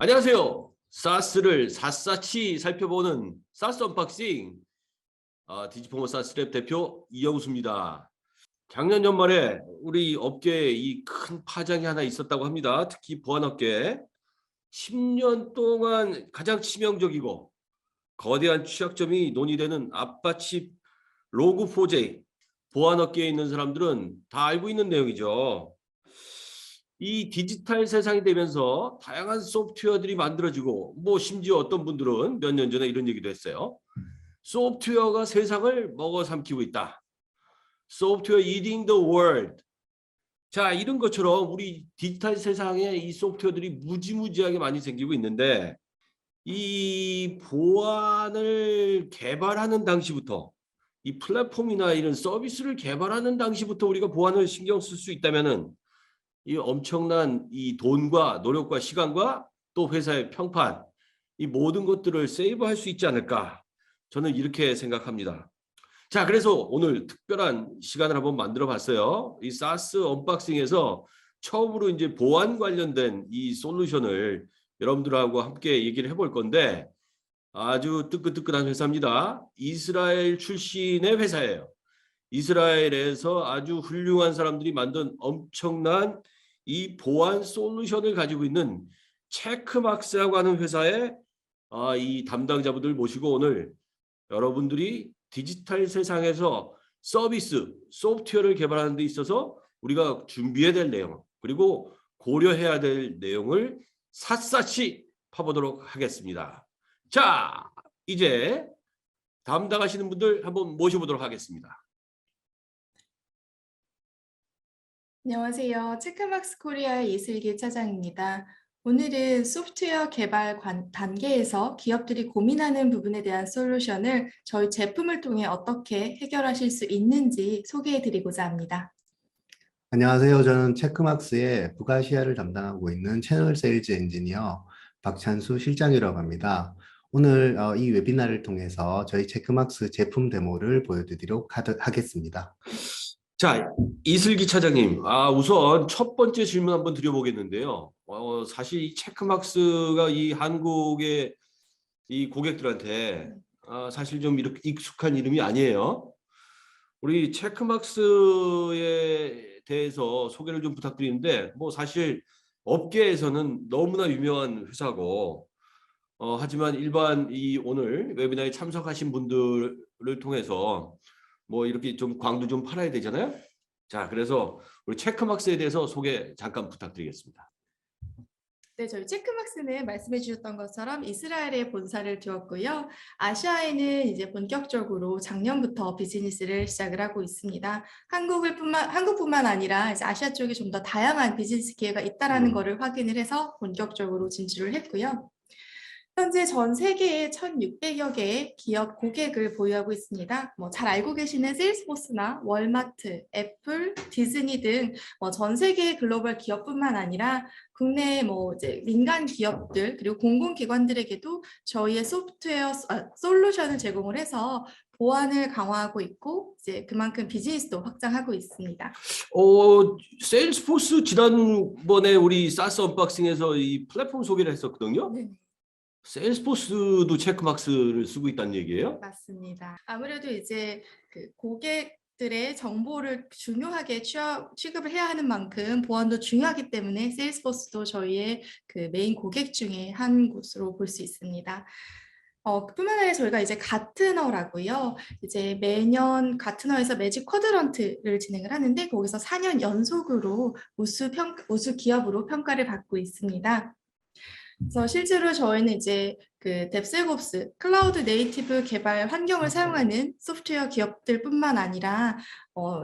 안녕하세요. 사스를 샅샅이 살펴보는 사스 언박싱 디지포머 사스랩 대표 이영수입니다. 작년 연말에 우리 업계에 이 큰 파장이 하나 있었다고 합니다. 특히 보안업계 10년 동안 가장 치명적이고 거대한 취약점이 논의되는 아빠칩 로그4j 보안업계에 있는 사람들은 다 알고 있는 내용이죠. 이 디지털 세상이 되면서 다양한 소프트웨어들이 만들어지고 심지어 어떤 분들은 몇 년 전에 이런 얘기도 했어요. 소프트웨어가 세상을 먹어 삼키고 있다. 소프트웨어 eating the world. 자, 이런 것처럼 우리 디지털 세상에 이 소프트웨어들이 무지무지하게 많이 생기고 있는데 이 보안을 개발하는 당시부터 이 플랫폼이나 이런 서비스를 개발하는 당시부터 우리가 보안을 신경 쓸 수 있다면은 이 엄청난 이 돈과 노력과 시간과 또 회사의 평판 이 모든 것들을 세이브할 수 있지 않을까 저는 이렇게 생각합니다. 자, 그래서 오늘 특별한 시간을 한번 만들어 봤어요. 이 사스 언박싱에서 처음으로 이제 보안 관련된 이 솔루션을 여러분들하고 함께 얘기를 해볼 건데 아주 뜨끈뜨끈한 회사입니다. 이스라엘 출신의 회사예요. 이스라엘에서 아주 훌륭한 사람들이 만든 엄청난 이 보안 솔루션을 가지고 있는 체크막스라고 하는 회사의 이 담당자분들 모시고 오늘 여러분들이 디지털 세상에서 서비스, 소프트웨어를 개발하는 데 있어서 우리가 준비해야 될 내용 그리고 고려해야 될 내용을 샅샅이 파보도록 하겠습니다. 자, 이제 담당하시는 분들 한번 모셔보도록 하겠습니다. 안녕하세요. 체크막스 코리아의 이슬기 차장입니다. 오늘은 소프트웨어 개발 단계에서 기업들이 고민하는 부분에 대한 솔루션을 저희 제품을 통해 어떻게 해결하실 수 있는지 소개해 드리고자 합니다. 안녕하세요. 저는 체크막스의 북아시아를 담당하고 있는 채널 세일즈 엔지니어 박찬수 실장이라고 합니다. 오늘 이 웨비나를 통해서 저희 체크막스 제품 데모를 보여드리도록 하겠습니다. 자, 이슬기 차장님, 우선 첫 번째 질문 한번 드려보겠는데요. 사실 이 체크막스가 이 한국의 이 고객들한테 사실 좀 이렇게 익숙한 이름이 아니에요. 우리 체크막스에 대해서 소개를 좀 부탁드리는데, 사실 업계에서는 너무나 유명한 회사고, 하지만 일반 이 오늘 웨비나에 참석하신 분들을 통해서 이렇게 좀 광도 좀 팔아야 되잖아요. 자, 그래서 우리 체크막스에 대해서 소개 잠깐 부탁드리겠습니다. 네, 저희 체크막스는 말씀해 주셨던 것처럼 이스라엘에 본사를 두었고요. 아시아에는 이제 본격적으로 작년부터 비즈니스를 시작을 하고 있습니다. 한국뿐만 아니라 이제 아시아 쪽에 좀 더 다양한 비즈니스 기회가 있다라는 것을 확인을 해서 본격적으로 진출을 했고요. 현재 전 세계에 1,600여 개의 기업 고객을 보유하고 있습니다. 잘 알고 계시는 세일스포스나 월마트, 애플, 디즈니 등 전 세계의 글로벌 기업뿐만 아니라 국내 이제 민간 기업들 그리고 공공기관들에게도 저희의 소프트웨어 솔루션을 제공을 해서 보안을 강화하고 있고 이제 그만큼 비즈니스도 확장하고 있습니다. 세일스포스 지난번에 우리 사스 언박싱에서 이 플랫폼 소개를 했었거든요. 네. 세일스포스도 체크막스를 쓰고 있다는 얘기예요? 맞습니다. 아무래도 이제 그 고객들의 정보를 중요하게 취급을 해야 하는 만큼 보안도 중요하기 때문에 세일스포스도 저희의 그 메인 고객 중에 한 곳으로 볼 수 있습니다. 뿐만 아니라 저희가 이제 가트너라고요. 이제 매년 가트너에서 매직 쿼드런트를 진행을 하는데 거기서 4년 연속으로 우수 기업으로 평가를 받고 있습니다. 그래서 실제로 저희는 이제 그 뎁스옵스 클라우드 네이티브 개발 환경을 사용하는 소프트웨어 기업들뿐만 아니라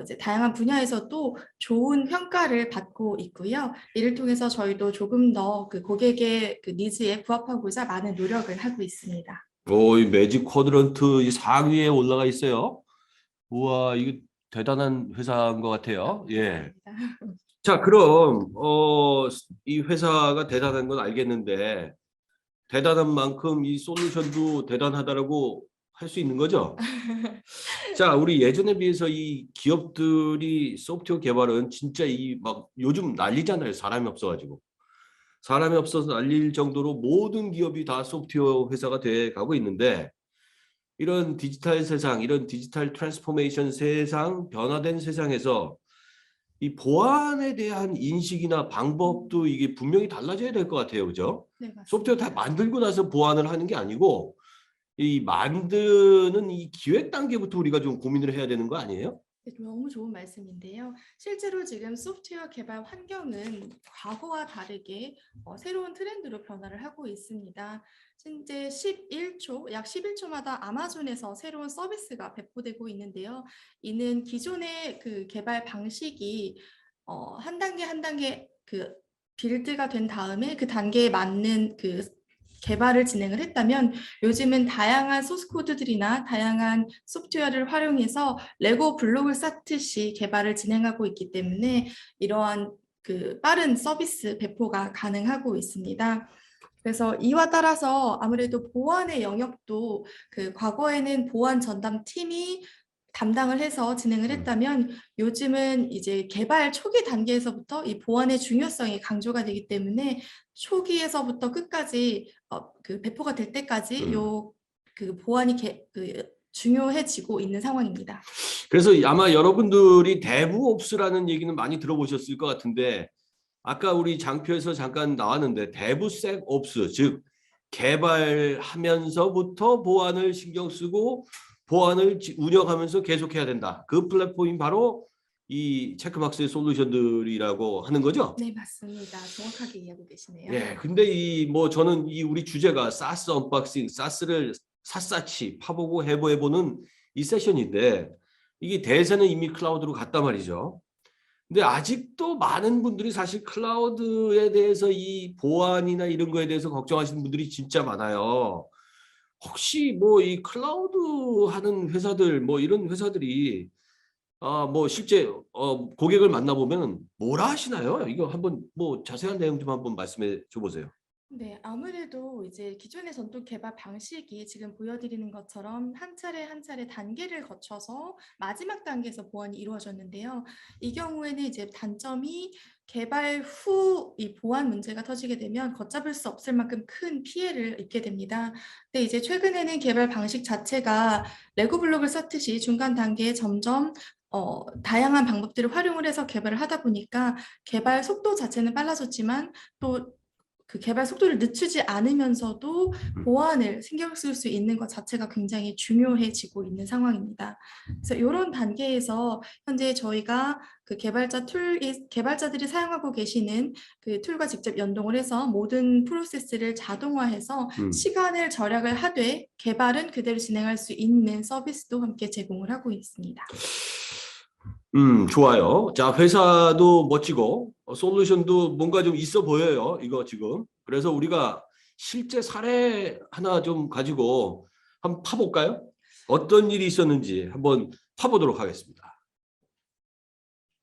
이제 다양한 분야에서도 좋은 평가를 받고 있고요. 이를 통해서 저희도 조금 더 그 고객의 그 니즈에 부합하고자 많은 노력을 하고 있습니다. 이 매직 쿼드런트 이 상위에 올라가 있어요. 우와, 이거 대단한 회사인 것 같아요. 예. 자, 그럼 이 회사가 대단한 건 알겠는데 대단한 만큼 이 솔루션도 대단하다라고 할 수 있는 거죠? 자, 우리 예전에 비해서 이 기업들이 소프트웨어 개발은 진짜 이 막 요즘 난리잖아요. 사람이 없어가지고. 사람이 없어서 난릴 정도로 모든 기업이 다 소프트웨어 회사가 돼 가고 있는데 이런 디지털 세상, 이런 디지털 트랜스포메이션 세상, 변화된 세상에서 이 보안에 대한 인식이나 방법도 이게 분명히 달라져야 될 것 같아요. 그죠? 네, 맞습니다. 소프트웨어 다 만들고 나서 보안을 하는 게 아니고 이 만드는 이 기획 단계부터 우리가 좀 고민을 해야 되는 거 아니에요? 네, 너무 좋은 말씀인데요. 실제로 지금 소프트웨어 개발 환경은 과거와 다르게 새로운 트렌드로 변화를 하고 있습니다. 현재 약 11초마다 아마존에서 새로운 서비스가 배포되고 있는데요. 이는 기존의 그 개발 방식이 한 단계 한 단계 그 빌드가 된 다음에 그 단계에 맞는 그 개발을 진행을 했다면 요즘은 다양한 소스 코드들이나 다양한 소프트웨어를 활용해서 레고 블록을 쌓듯이 개발을 진행하고 있기 때문에 이러한 그 빠른 서비스 배포가 가능하고 있습니다. 그래서 이와 따라서 아무래도 보안의 영역도 그 과거에는 보안 전담 팀이 담당을 해서 진행을 했다면 요즘은 이제 개발 초기 단계에서부터 이 보안의 중요성이 강조가 되기 때문에 초기에서부터 끝까지 그 배포가 될 때까지 그 보안이 중요해지고 있는 상황입니다. 그래서 아마 여러분들이 데브옵스라는 얘기는 많이 들어보셨을 것 같은데 아까 우리 장표에서 잠깐 나왔는데 데브섹옵스, 즉 개발하면서부터 보안을 신경 쓰고 보안을 운영하면서 계속해야 된다. 그 플랫폼이 바로 이 체크박스의 솔루션들이라고 하는 거죠. 네, 맞습니다. 정확하게 이해하고 계시네요. 예, 근데 저는 이 우리 주제가 사스 언박싱, 사스를 샅샅이 파보고 해보는 이 세션인데 이게 대세는 이미 클라우드로 갔단 말이죠. 근데 아직도 많은 분들이 사실 클라우드에 대해서 이 보안이나 이런 거에 대해서 걱정하시는 분들이 진짜 많아요. 혹시 뭐 이 클라우드 하는 회사들 뭐 이런 회사들이 뭐 실제 고객을 만나보면 뭐라 하시나요? 이거 한번 뭐 자세한 내용 좀 한번 말씀해 줘 보세요. 네, 아무래도 이제 기존의 전통 개발 방식이 지금 보여드리는 것처럼 한 차례 한 차례 단계를 거쳐서 마지막 단계에서 보완이 이루어졌는데요. 이 경우에는 이제 단점이 개발 후 이 보안 문제가 터지게 되면 걷잡을 수 없을 만큼 큰 피해를 입게 됩니다. 근데 이제 최근에는 개발 방식 자체가 레고 블록을 쌓듯이 중간 단계에 점점 다양한 방법들을 활용을 해서 개발을 하다 보니까 개발 속도 자체는 빨라졌지만 또 그 개발 속도를 늦추지 않으면서도 보안을 신경 쓸 수 있는 것 자체가 굉장히 중요해지고 있는 상황입니다. 그래서 이런 단계에서 현재 저희가 그 개발자들이 사용하고 계시는 그 툴과 직접 연동을 해서 모든 프로세스를 자동화해서 시간을 절약을 하되 개발은 그대로 진행할 수 있는 서비스도 함께 제공을 하고 있습니다. 좋아요. 자, 회사도 멋지고 솔루션도 뭔가 좀 있어 보여요. 이거 지금. 그래서 우리가 실제 사례 하나 좀 가지고 한번 파볼까요? 어떤 일이 있었는지 한번 파보도록 하겠습니다.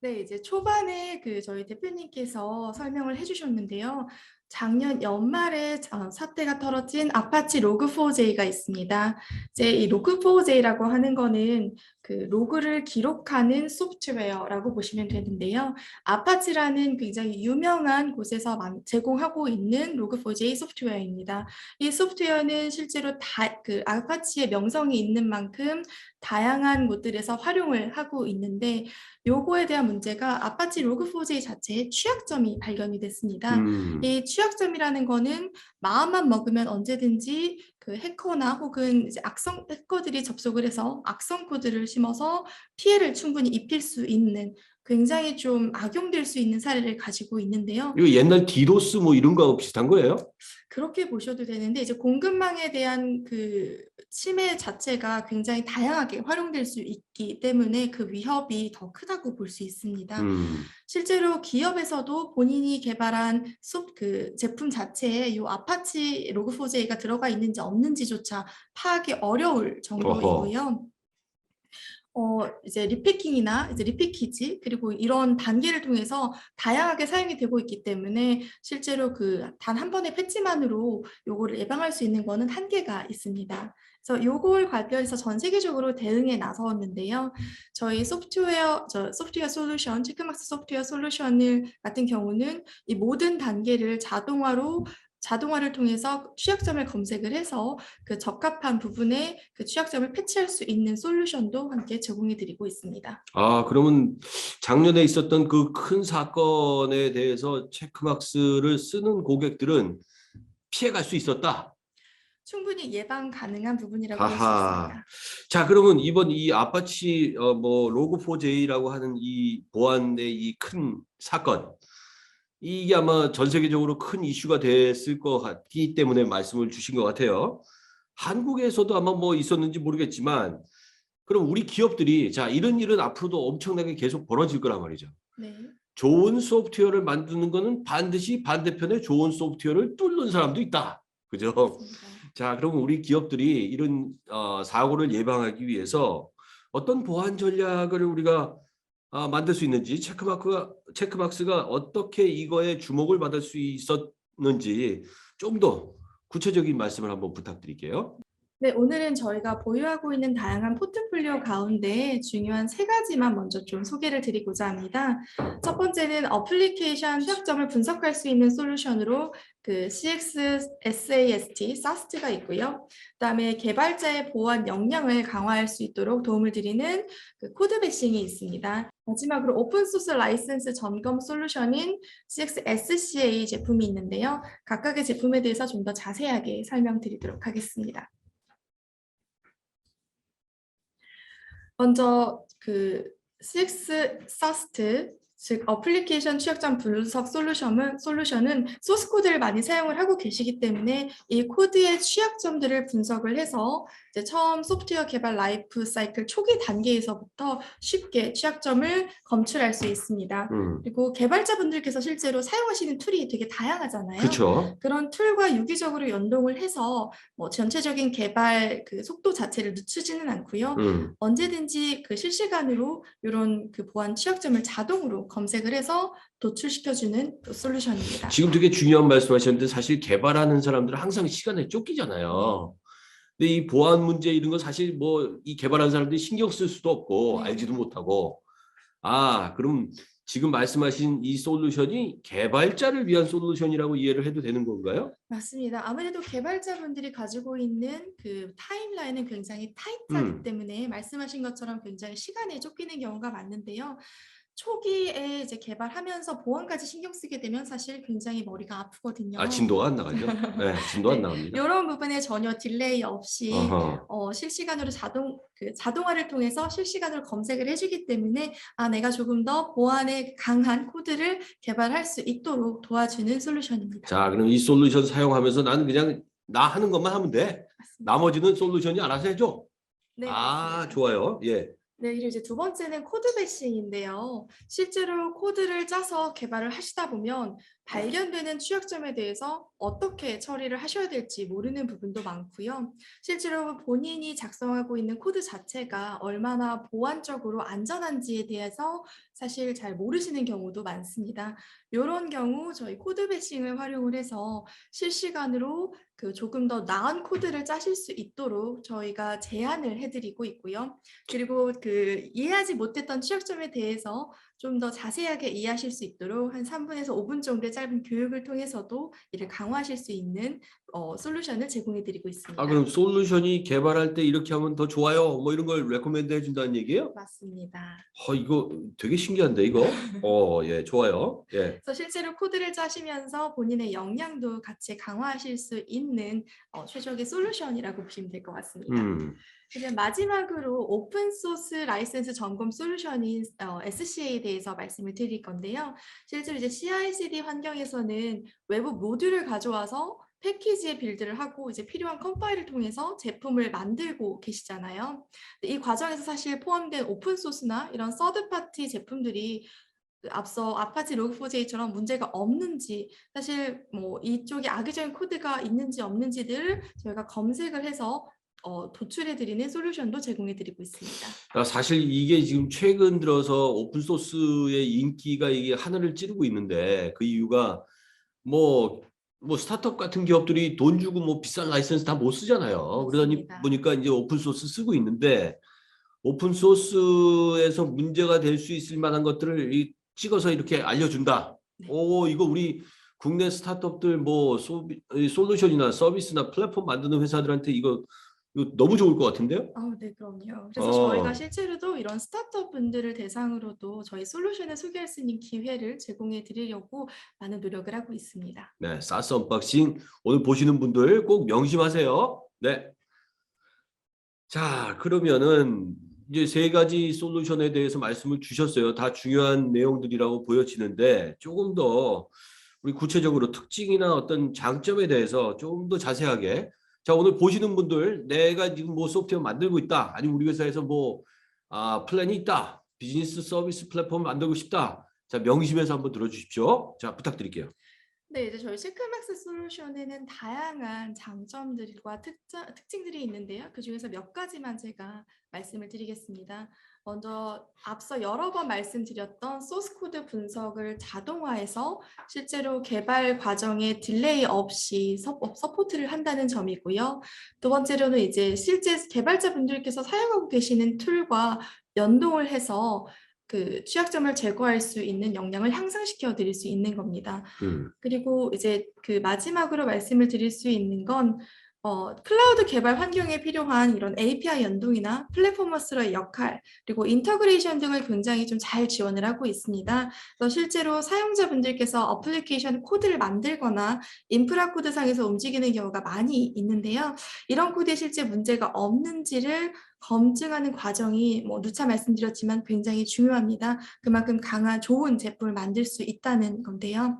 네, 이제 초반에 그 저희 대표님께서 설명을 해주셨는데요. 작년 연말에 사태가 터진 아파치 로그4j가 있습니다. 이제 이 로그4j라고 하는 거는 그 로그를 기록하는 소프트웨어라고 보시면 되는데요. 아파치라는 굉장히 유명한 곳에서 제공하고 있는 로그4j 소프트웨어입니다. 이 소프트웨어는 실제로 그 아파치의 명성이 있는 만큼 다양한 곳들에서 활용을 하고 있는데 요거에 대한 문제가 아파치 로그4j 자체에 취약점이 발견이 됐습니다. 이 취약점이라는 거는 마음만 먹으면 언제든지 그 해커나 혹은 이제 악성 해커들이 접속을 해서 악성 코드를 심어서 피해를 충분히 입힐 수 있는 굉장히 좀 악용될 수 있는 사례를 가지고 있는데요. 이거 옛날 디도스 뭐 이런 거하고 비슷한 거예요? 그렇게 보셔도 되는데 이제 공급망에 대한 그 침해 자체가 굉장히 다양하게 활용될 수 있기 때문에 그 위협이 더 크다고 볼 수 있습니다. 실제로 기업에서도 본인이 개발한 그 제품 자체에 이 아파치 로그4j가 들어가 있는지 없는지조차 파악이 어려울 정도이고요. 이제 리패킹이나 이제 리패키지 그리고 이런 단계를 통해서 다양하게 사용이 되고 있기 때문에 실제로 그 단 한 번의 패치만으로 요거를 예방할 수 있는 거는 한계가 있습니다. 그래서 요걸 관련해서 전 세계적으로 대응에 나섰는데요. 저희 소프트웨어 솔루션, 체크막스 소프트웨어 솔루션을 같은 경우는 이 모든 단계를 자동화를 통해서 취약점을 검색을 해서 그 적합한 부분에 그 취약점을 패치할 수 있는 솔루션도 함께 제공해 드리고 있습니다. 아, 그러면 작년에 있었던 그 큰 사건에 대해서 체크막스를 쓰는 고객들은 피해갈 수 있었다. 충분히 예방 가능한 부분이라고 볼 수 하하. 있습니다. 자, 그러면 이번 이 아파치 뭐 로그4j라고 하는 이 보안의 이 큰 사건, 이게 아마 전 세계적으로 큰 이슈가 됐을 것 같기 때문에 말씀을 주신 것 같아요. 한국에서도 아마 뭐 있었는지 모르겠지만, 그럼 우리 기업들이 자, 이런 일은 앞으로도 엄청나게 계속 벌어질 거란 말이죠. 네. 좋은 소프트웨어를 만드는 거는 반드시 반대편에 좋은 소프트웨어를 뚫는 사람도 있다. 그죠? 맞습니다. 자, 그러면 우리 기업들이 이런 사고를 예방하기 위해서 어떤 보안 전략을 우리가 만들 수 있는지, 체크막스가 어떻게 이거에 주목을 받을 수 있었는지 좀 더 구체적인 말씀을 한번 부탁드릴게요. 네, 오늘은 저희가 보유하고 있는 다양한 포트폴리오 가운데 중요한 세 가지만 먼저 좀 소개를 드리고자 합니다. 첫 번째는 어플리케이션 취약점을 분석할 수 있는 솔루션으로 그 SAST가 있고요. 그다음에 개발자의 보안 역량을 강화할 수 있도록 도움을 드리는 그 코드 배싱이 있습니다. 마지막으로 오픈소스 라이센스 점검 솔루션인 CXSCA 제품이 있는데요. 각각의 제품에 대해서 좀 더 자세하게 설명드리도록 하겠습니다. 먼저 그 CXSAST, 즉 어플리케이션 취약점 분석 솔루션은 소스 코드를 많이 사용을 하고 계시기 때문에 이 코드의 취약점들을 분석을 해서 이제 처음 소프트웨어 개발 라이프 사이클 초기 단계에서부터 쉽게 취약점을 검출할 수 있습니다. 그리고 개발자분들께서 실제로 사용하시는 툴이 되게 다양하잖아요. 그렇죠. 그런 툴과 유기적으로 연동을 해서 뭐 전체적인 개발 그 속도 자체를 늦추지는 않고요. 언제든지 그 실시간으로 이런 그 보안 취약점을 자동으로 검색을 해서 도출시켜주는 솔루션입니다. 지금 되게 중요한 말씀하셨는데 사실 개발하는 사람들은 항상 시간에 쫓기잖아요. 근데 이 보안 문제 이런 거 사실 뭐 이 개발하는 사람들이 신경 쓸 수도 없고 네. 알지도 못하고 그럼 지금 말씀하신 이 솔루션이 개발자를 위한 솔루션이라고 이해를 해도 되는 건가요? 맞습니다. 아무래도 개발자분들이 가지고 있는 그 타임라인은 굉장히 타이트하기 때문에 말씀하신 것처럼 굉장히 시간에 쫓기는 경우가 많은데요. 초기에 이제 개발하면서 보안까지 신경 쓰게 되면 사실 굉장히 머리가 아프거든요. 진도가 안 나가죠. 네, 진도 안 나갑니다. 이런 부분에 전혀 딜레이 없이 실시간으로 자동화를 통해서 실시간으로 검색을 해주기 때문에 내가 조금 더 보안에 강한 코드를 개발할 수 있도록 도와주는 솔루션입니다. 자, 그럼 이 솔루션 사용하면서 나는 그냥 나 하는 것만 하면 돼. 맞습니다. 나머지는 솔루션이 알아서 해줘. 네, 맞습니다. 좋아요. 예. 네, 그리고 이제 두 번째는 코드 배싱인데요. 실제로 코드를 짜서 개발을 하시다 보면 발견되는 취약점에 대해서 어떻게 처리를 하셔야 될지 모르는 부분도 많고요. 실제로 본인이 작성하고 있는 코드 자체가 얼마나 보안적으로 안전한지에 대해서 사실 잘 모르시는 경우도 많습니다. 이런 경우 저희 코드 배싱을 활용을 해서 실시간으로 그 조금 더 나은 코드를 짜실 수 있도록 저희가 제안을 해드리고 있고요. 그리고 그 이해하지 못했던 취약점에 대해서 좀 더 자세하게 이해하실 수 있도록 한 3분에서 5분 정도의 짧은 교육을 통해서도 이를 강화하실 수 있는 솔루션을 제공해드리고 있습니다. 그럼 솔루션이 개발할 때 이렇게 하면 더 좋아요. 뭐 이런 걸 레코멘드 해준다는 얘기예요? 맞습니다. 이거 되게 신기한데 이거? 예, 좋아요. 예. 그래서 실제로 코드를 짜시면서 본인의 역량도 같이 강화하실 수 있는 최적의 솔루션이라고 보시면 될 것 같습니다. 이제 마지막으로 오픈소스 라이센스 점검 솔루션인 SCA에 대해서 말씀을 드릴 건데요. 실제로 이제 CI/CD 환경에서는 외부 모듈을 가져와서 패키지에 빌드를 하고 이제 필요한 컴파일을 통해서 제품을 만들고 계시잖아요. 이 과정에서 사실 포함된 오픈소스나 이런 서드파티 제품들이 앞서 아파치 로그4j처럼 문제가 없는지 사실 뭐 이쪽에 악의적인 코드가 있는지 없는지를 저희가 검색을 해서 도출해드리는 솔루션도 제공해드리고 있습니다. 사실 이게 지금 최근 들어서 오픈 소스의 인기가 이게 하늘을 찌르고 있는데 그 이유가 뭐 뭐 스타트업 같은 기업들이 돈 주고 뭐 비싼 라이선스 다 못 쓰잖아요. 그러니 맞습니다. 보니까 이제 오픈 소스 쓰고 있는데 오픈 소스에서 문제가 될 수 있을 만한 것들을 찍어서 이렇게 알려준다. 네. 오, 이거 우리 국내 스타트업들 뭐 솔루션이나 서비스나 플랫폼 만드는 회사들한테 이거 너무 좋을 것 같은데요? 네, 그럼요. 그래서 저희가 어. 실제로도 이런 스타트업 분들을 대상으로도 저희 솔루션을 소개할 수 있는 기회를 제공해 드리려고 많은 노력을 하고 있습니다. 네, 사스 언박싱 오늘 보시는 분들 꼭 명심하세요. 네. 자, 그러면은 이제 세 가지 솔루션에 대해서 말씀을 주셨어요. 다 중요한 내용들이라고 보여지는데 조금 더 우리 구체적으로 특징이나 어떤 장점에 대해서 조금 더 자세하게 자, 오늘 보시는 분들 내가 지금 뭐 소프트웨어 만들고 있다. 아니면 우리 회사에서 뭐 플랜이 있다. 비즈니스 서비스 플랫폼 만들고 싶다. 자, 명심해서 한번 들어주십시오. 자, 부탁드릴게요. 네, 이제 저희 체크맥스 솔루션에는 다양한 장점들과 특징들이 있는데요. 그중에서 몇 가지만 제가 말씀을 드리겠습니다. 먼저 앞서 여러 번 말씀드렸던 소스 코드 분석을 자동화해서 실제로 개발 과정에 딜레이 없이 서포트를 한다는 점이고요. 두 번째로는 이제 실제 개발자분들께서 사용하고 계시는 툴과 연동을 해서 그 취약점을 제거할 수 있는 역량을 향상시켜 드릴 수 있는 겁니다. 그리고 이제 그 마지막으로 말씀을 드릴 수 있는 건 클라우드 개발 환경에 필요한 이런 API 연동이나 플랫포머스의 역할, 그리고 인터그레이션 등을 굉장히 좀 잘 지원을 하고 있습니다. 그래서 실제로 사용자분들께서 어플리케이션 코드를 만들거나 인프라 코드상에서 움직이는 경우가 많이 있는데요. 이런 코드에 실제 문제가 없는지를 검증하는 과정이 뭐 누차 말씀드렸지만 굉장히 중요합니다. 그만큼 강한 좋은 제품을 만들 수 있다는 건데요.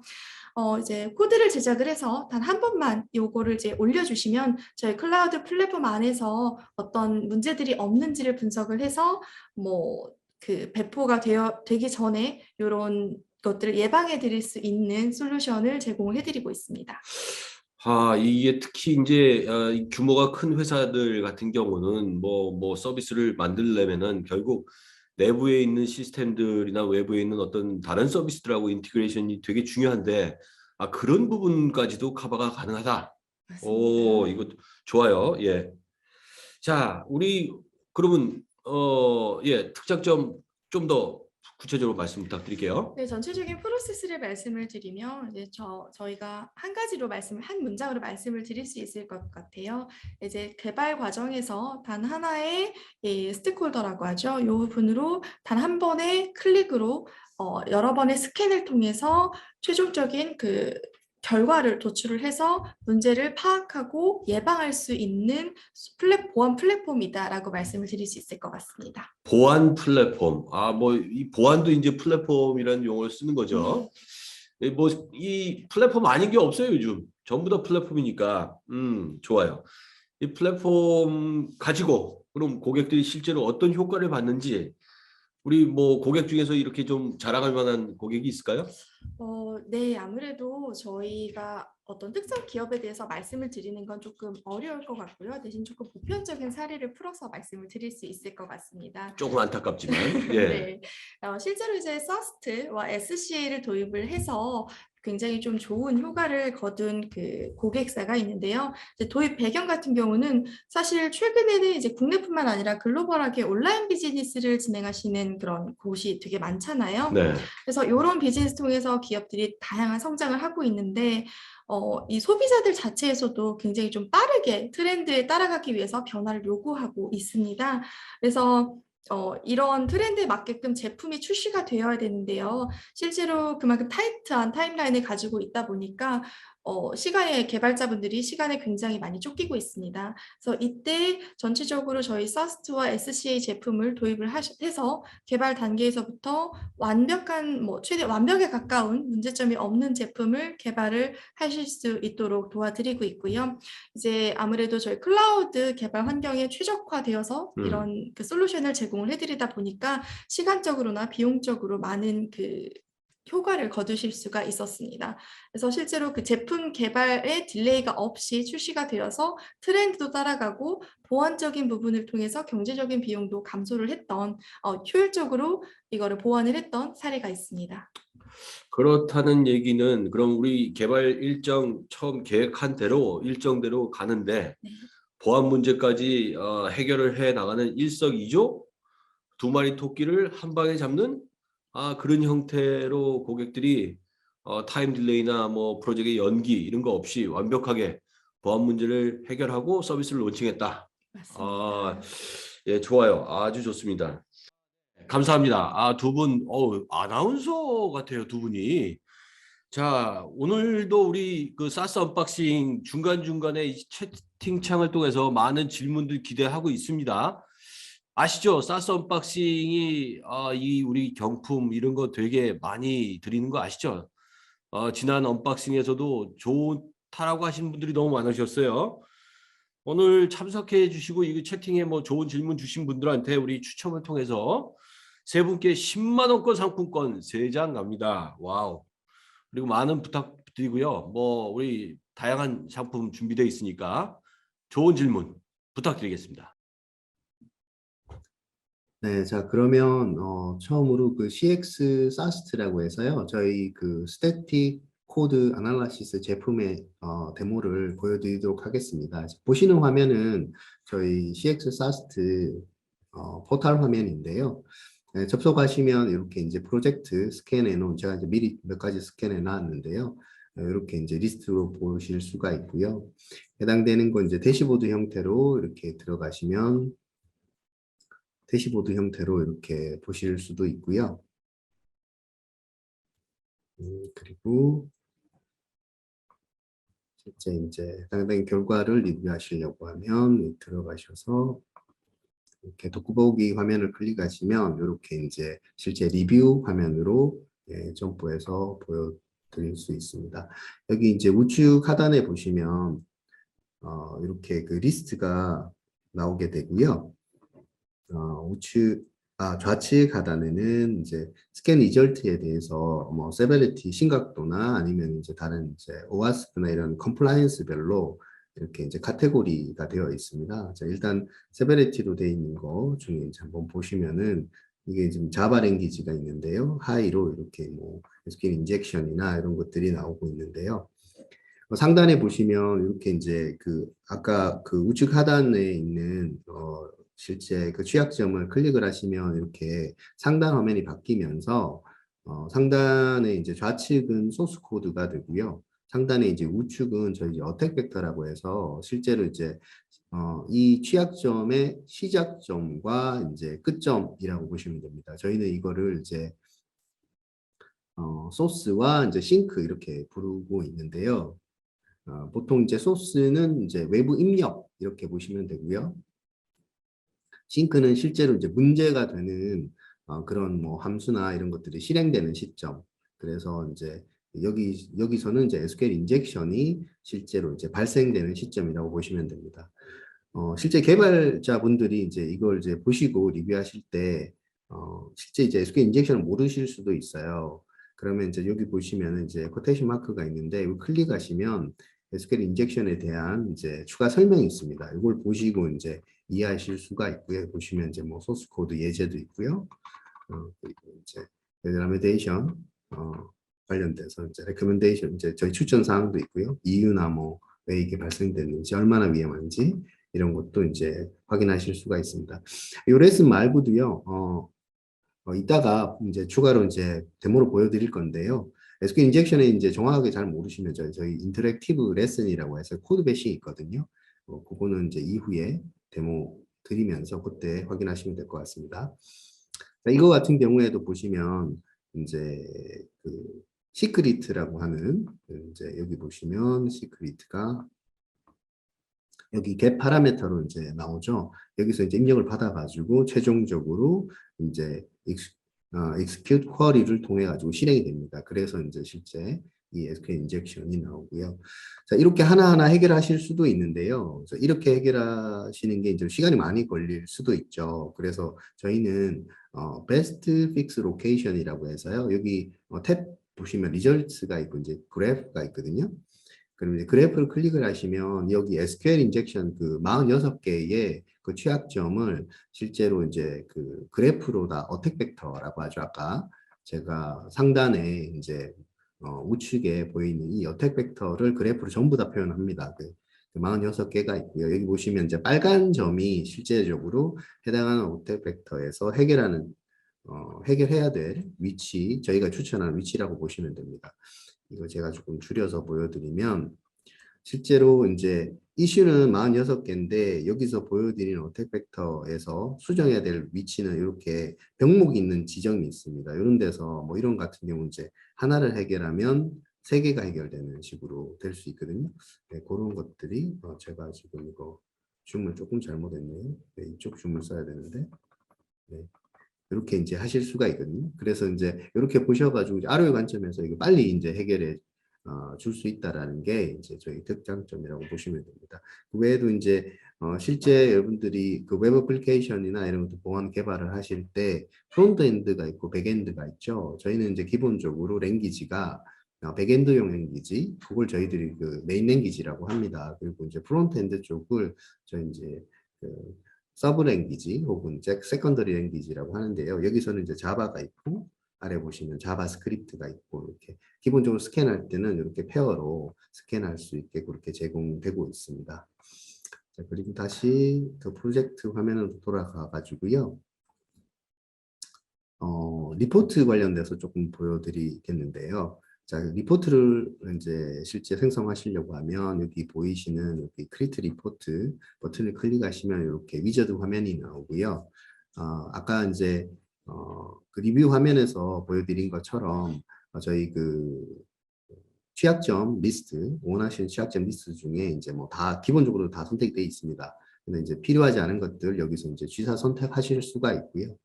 이제 코드를 제작을 해서 단 한 번만 요거를 이제 올려주시면 저희 클라우드 플랫폼 안에서 어떤 문제들이 없는지를 분석을 해서 뭐 그 배포가 되기 전에 요런 것들을 예방해 드릴 수 있는 솔루션을 제공을 해드리고 있습니다. 이게 특히 이제 이 규모가 큰 회사들 같은 경우는 뭐 서비스를 만들려면은 결국 내부에 있는 시스템들이나 외부에 있는 어떤 다른 서비스들하고 인티그레이션이 되게 중요한데 그런 부분까지도 커버가 가능하다. 오, 이거 좋아요. 예. 자, 우리 그러면 예, 특장점 좀 더 구체적으로 말씀 부탁드릴게요. 네, 전체적인 프로세스를 말씀을 드리면 이제 저희가 한 문장으로 말씀을 드릴 수 있을 것 같아요. 이제 개발 과정에서 단 하나의 스테이크홀더라고 하죠. 이 부분으로 단 한 번의 클릭으로 여러 번의 스캔을 통해서 최종적인 그 결과를 도출을 해서 문제를 파악하고 예방할 수 있는 보안 플랫폼이다라고 말씀을 드릴 수 있을 것 같습니다. 보안 플랫폼. 뭐 이 보안도 이제 플랫폼이라는 용어를 쓰는 거죠. 뭐 이 플랫폼 아닌 게 없어요, 요즘. 전부 다 플랫폼이니까. 좋아요. 이 플랫폼 가지고 그럼 고객들이 실제로 어떤 효과를 받는지 우리 뭐 고객 중에서 이렇게 좀 자랑할 만한 고객이 있을까요? 네, 아무래도 저희가 어떤 특정 기업에 대해서 말씀을 드리는 건 조금 어려울 것 같고요. 대신 조금 보편적인 사례를 풀어서 말씀을 드릴 수 있을 것 같습니다. 조금 안타깝지만. 예. 네, 실제로 이제 SAST와 SCA를 도입을 해서 굉장히 좀 좋은 효과를 거둔 그 고객사가 있는데요. 이제 도입 배경 같은 경우는 사실 최근에는 이제 국내뿐만 아니라 글로벌하게 온라인 비즈니스를 진행하시는 그런 곳이 되게 많잖아요. 네. 그래서 이런 비즈니스 통해서 기업들이 다양한 성장을 하고 있는데 이 소비자들 자체에서도 굉장히 좀 빠르게 트렌드에 따라가기 위해서 변화를 요구하고 있습니다. 그래서 이런 트렌드에 맞게끔 제품이 출시가 되어야 되는데요. 실제로 그만큼 타이트한 타임라인을 가지고 있다 보니까 개발자분들이 시간에 굉장히 많이 쫓기고 있습니다. 그래서 이때 전체적으로 저희 SAST와 SCA 제품을 도입을 해서 개발 단계에서부터 최대 완벽에 가까운 문제점이 없는 제품을 개발을 하실 수 있도록 도와드리고 있고요. 이제 아무래도 저희 클라우드 개발 환경에 최적화되어서 이런 그 솔루션을 제공을 해드리다 보니까 시간적으로나 비용적으로 많은 그 효과를 거두실 수가 있었습니다. 그래서 실제로 그 제품 개발에 딜레이가 없이 출시가 되어서 트렌드도 따라가고 보안적인 부분을 통해서 경제적인 비용도 감소를 했던 효율적으로 이거를 보완을 했던 사례가 있습니다. 그렇다는 얘기는 그럼 우리 개발 일정 처음 계획한 대로 일정대로 가는데 네. 보안 문제까지 해결을 해 나가는 일석이조 두 마리 토끼를 한 방에 잡는 그런 형태로 고객들이 타임 딜레이나 뭐 프로젝트의 연기 이런 거 없이 완벽하게 보안 문제를 해결하고 서비스를 론칭했다. 맞습니다. 예, 좋아요. 아주 좋습니다. 감사합니다. 두 분, 아나운서 같아요, 두 분이. 자, 오늘도 우리 그 사스 언박싱 중간중간에 이 채팅창을 통해서 많은 질문들 기대하고 있습니다. 아시죠? 사스 언박싱이 이 우리 경품 이런 거 되게 많이 드리는 거 아시죠? 지난 언박싱에서도 좋다라고 하시는 분들이 너무 많으셨어요. 오늘 참석해 주시고 이 채팅에 뭐 좋은 질문 주신 분들한테 우리 추첨을 통해서 세 분께 10만 원권 상품권 3장 갑니다. 와우. 그리고 많은 부탁드리고요. 뭐 우리 다양한 상품 준비되어 있으니까 좋은 질문 부탁드리겠습니다. 네, 자, 그러면, 처음으로 그 CX 사스트라고 해서요. 저희 그 스태틱 코드 아날라시스 제품의 데모를 보여드리도록 하겠습니다. 보시는 화면은 저희 CX 사스트 포털 화면인데요. 네, 접속하시면 이렇게 이제 프로젝트 스캔해 놓은, 제가 이제 미리 몇 가지 스캔해 놨는데요. 이렇게 이제 리스트로 보실 수가 있고요. 해당되는 건 이제 대시보드 형태로 이렇게 들어가시면 대시보드 형태로 이렇게 보실 수도 있고요. 그리고 실제 이제 해당된 결과를 리뷰하시려고 하면 들어가셔서 이렇게 독보기 화면을 클릭하시면 이렇게 이제 실제 리뷰 화면으로 점프해서 보여드릴 수 있습니다. 여기 이제 우측 하단에 보시면 이렇게 그 리스트가 나오게 되고요. 좌측 하단에는 이제 스캔 리절트에 대해서 뭐 세베리티 심각도나 아니면 이제 다른 이제 오와스프나 이런 컴플라이언스별로 이렇게 이제 카테고리가 되어 있습니다. 자, 일단 세베리티로 되어 있는 거 중에 이제 한번 보시면은 이게 지금 자바 랭귀지가 있는데요. 하이로 이렇게 뭐 SQL 인젝션이나 이런 것들이 나오고 있는데요. 상단에 보시면 이렇게 이제 그 아까 그 우측 하단에 있는 실제 그 취약점을 클릭을 하시면 이렇게 상단 화면이 바뀌면서 상단에 이제 좌측은 소스 코드가 되고요. 상단에 이제 우측은 저희 이제 어택 벡터라고 해서 실제로 이제 이 취약점의 시작점과 이제 끝점이라고 보시면 됩니다. 저희는 이거를 이제 소스와 이제 싱크 이렇게 부르고 있는데요. 보통 이제 소스는 이제 외부 입력 이렇게 보시면 되고요. 싱크는 실제로 이제 문제가 되는 그런 뭐 함수나 이런 것들이 실행되는 시점. 그래서 이제 여기서는 이제 SQL 인젝션이 실제로 이제 발생되는 시점이라고 보시면 됩니다. 실제 개발자분들이 이제 이걸 이제 보시고 리뷰하실 때 실제 이제 SQL 인젝션을 모르실 수도 있어요. 그러면 이제 여기 보시면 이제 코테이션 마크가 있는데 이거 클릭하시면 SQL 인젝션에 대한 이제 추가 설명이 있습니다. 이걸 보시고 이제 이해하실 수가 있고요. 보시면 이제 뭐 소스 코드 예제도 있고요. 그리고 이제 레코멘데이션 관련돼서 이제 레코멘데이션 이제 저희 추천 사항도 있고요. 이유나 뭐 왜 이게 발생됐는지 얼마나 위험한지 이런 것도 이제 확인하실 수가 있습니다. 이 레슨 말고도요. 이따가 이제 추가로 이제 데모로 보여드릴 건데요. SQL 인젝션에 이제 정확하게 잘 모르시면 저희 인터랙티브 레슨이라고 해서 코드 배식이 있거든요. 그거는 이제 이후에 데모 드리면서 그때 확인하시면 될 것 같습니다. 자, 이거 같은 경우에도 보시면 이제 그 시크릿이라고 하는 이제 여기 보시면 시크릿가 여기 get 파라미터로 이제 나오죠. 여기서 이제 입력을 받아가지고 최종적으로 이제 execute query를 통해 가지고 실행이 됩니다. 그래서 이제 실제 이 SQL 인젝션이 나오고요. 자, 이렇게 하나하나 해결하실 수도 있는데요. 이렇게 해결하시는 게 이제 시간이 많이 걸릴 수도 있죠. 그래서 저희는 best fix location이라고 해서요. 여기 탭 보시면 results가 있고 이제 그래프가 있거든요. 그럼 이제 그래프를 클릭을 하시면 여기 SQL 인젝션 그 46개의 그 취약점을 실제로 이제 그 그래프로 다 어택 벡터라고 하죠. 아까 제가 상단에 이제 우측에 보이는 이 어택 벡터를 그래프로 전부 다 표현합니다. 그 46개가 있고요. 여기 보시면 이제 빨간 점이 실제적으로 해당하는 어택 벡터에서 해결해야 될 위치, 저희가 추천하는 위치라고 보시면 됩니다. 이거 제가 조금 줄여서 보여드리면 실제로 이제 이슈는 46개인데 여기서 보여드리는 어택 벡터에서 수정해야 될 위치는 이렇게 병목이 있는 지점이 있습니다. 이런 데서 뭐 이런 같은 경우 이제 하나를 해결하면 3개가 해결되는 식으로 될 수 있거든요. 네, 그런 것들이 제가 지금 이거 줌을 조금 잘못했네요. 네, 이쪽 줌을 써야 되는데 네, 이렇게 이제 하실 수가 있거든요. 그래서 이제 이렇게 보셔가지고 이제 ROI 관점에서 이거 빨리 이제 해결해 줄 수 있다라는 게 이제 저희 특장점이라고 보시면 됩니다. 그 외에도 이제 실제 여러분들이 그 웹 애플리케이션이나 이런 것도 보안 개발을 하실 때 프론트엔드가 있고 백엔드가 있죠. 저희는 이제 기본적으로 랭귀지가 백엔드용 랭귀지, 그걸 저희들이 그 메인 랭귀지라고 합니다. 그리고 이제 프론트엔드 쪽을 저희 이제 그 서브 랭귀지 혹은 세컨더리 랭귀지라고 하는데요. 여기서는 이제 자바가 있고 아래 보시면 자바스크립트가 있고 이렇게 기본적으로 스캔할 때는 이렇게 페어로 스캔할 수 있게 그렇게 제공되고 있습니다. 자, 그리고 다시 그 프로젝트 화면으로 돌아가 가지고요. 리포트 관련돼서 조금 보여드리겠는데요. 자, 리포트를 이제 실제 생성하시려고 하면 여기 보이시는 여기 크리에이트 리포트 버튼을 클릭하시면 이렇게 위저드 화면이 나오고요. 아까 이제 그 리뷰 화면에서 보여드린 것처럼 저희 그 취약점 리스트, 원하시는 취약점 리스트 중에 이제 뭐 다 기본적으로 다 선택되어 있습니다. 근데 이제 필요하지 않은 것들 여기서 이제 취사 선택하실 수가 있고요.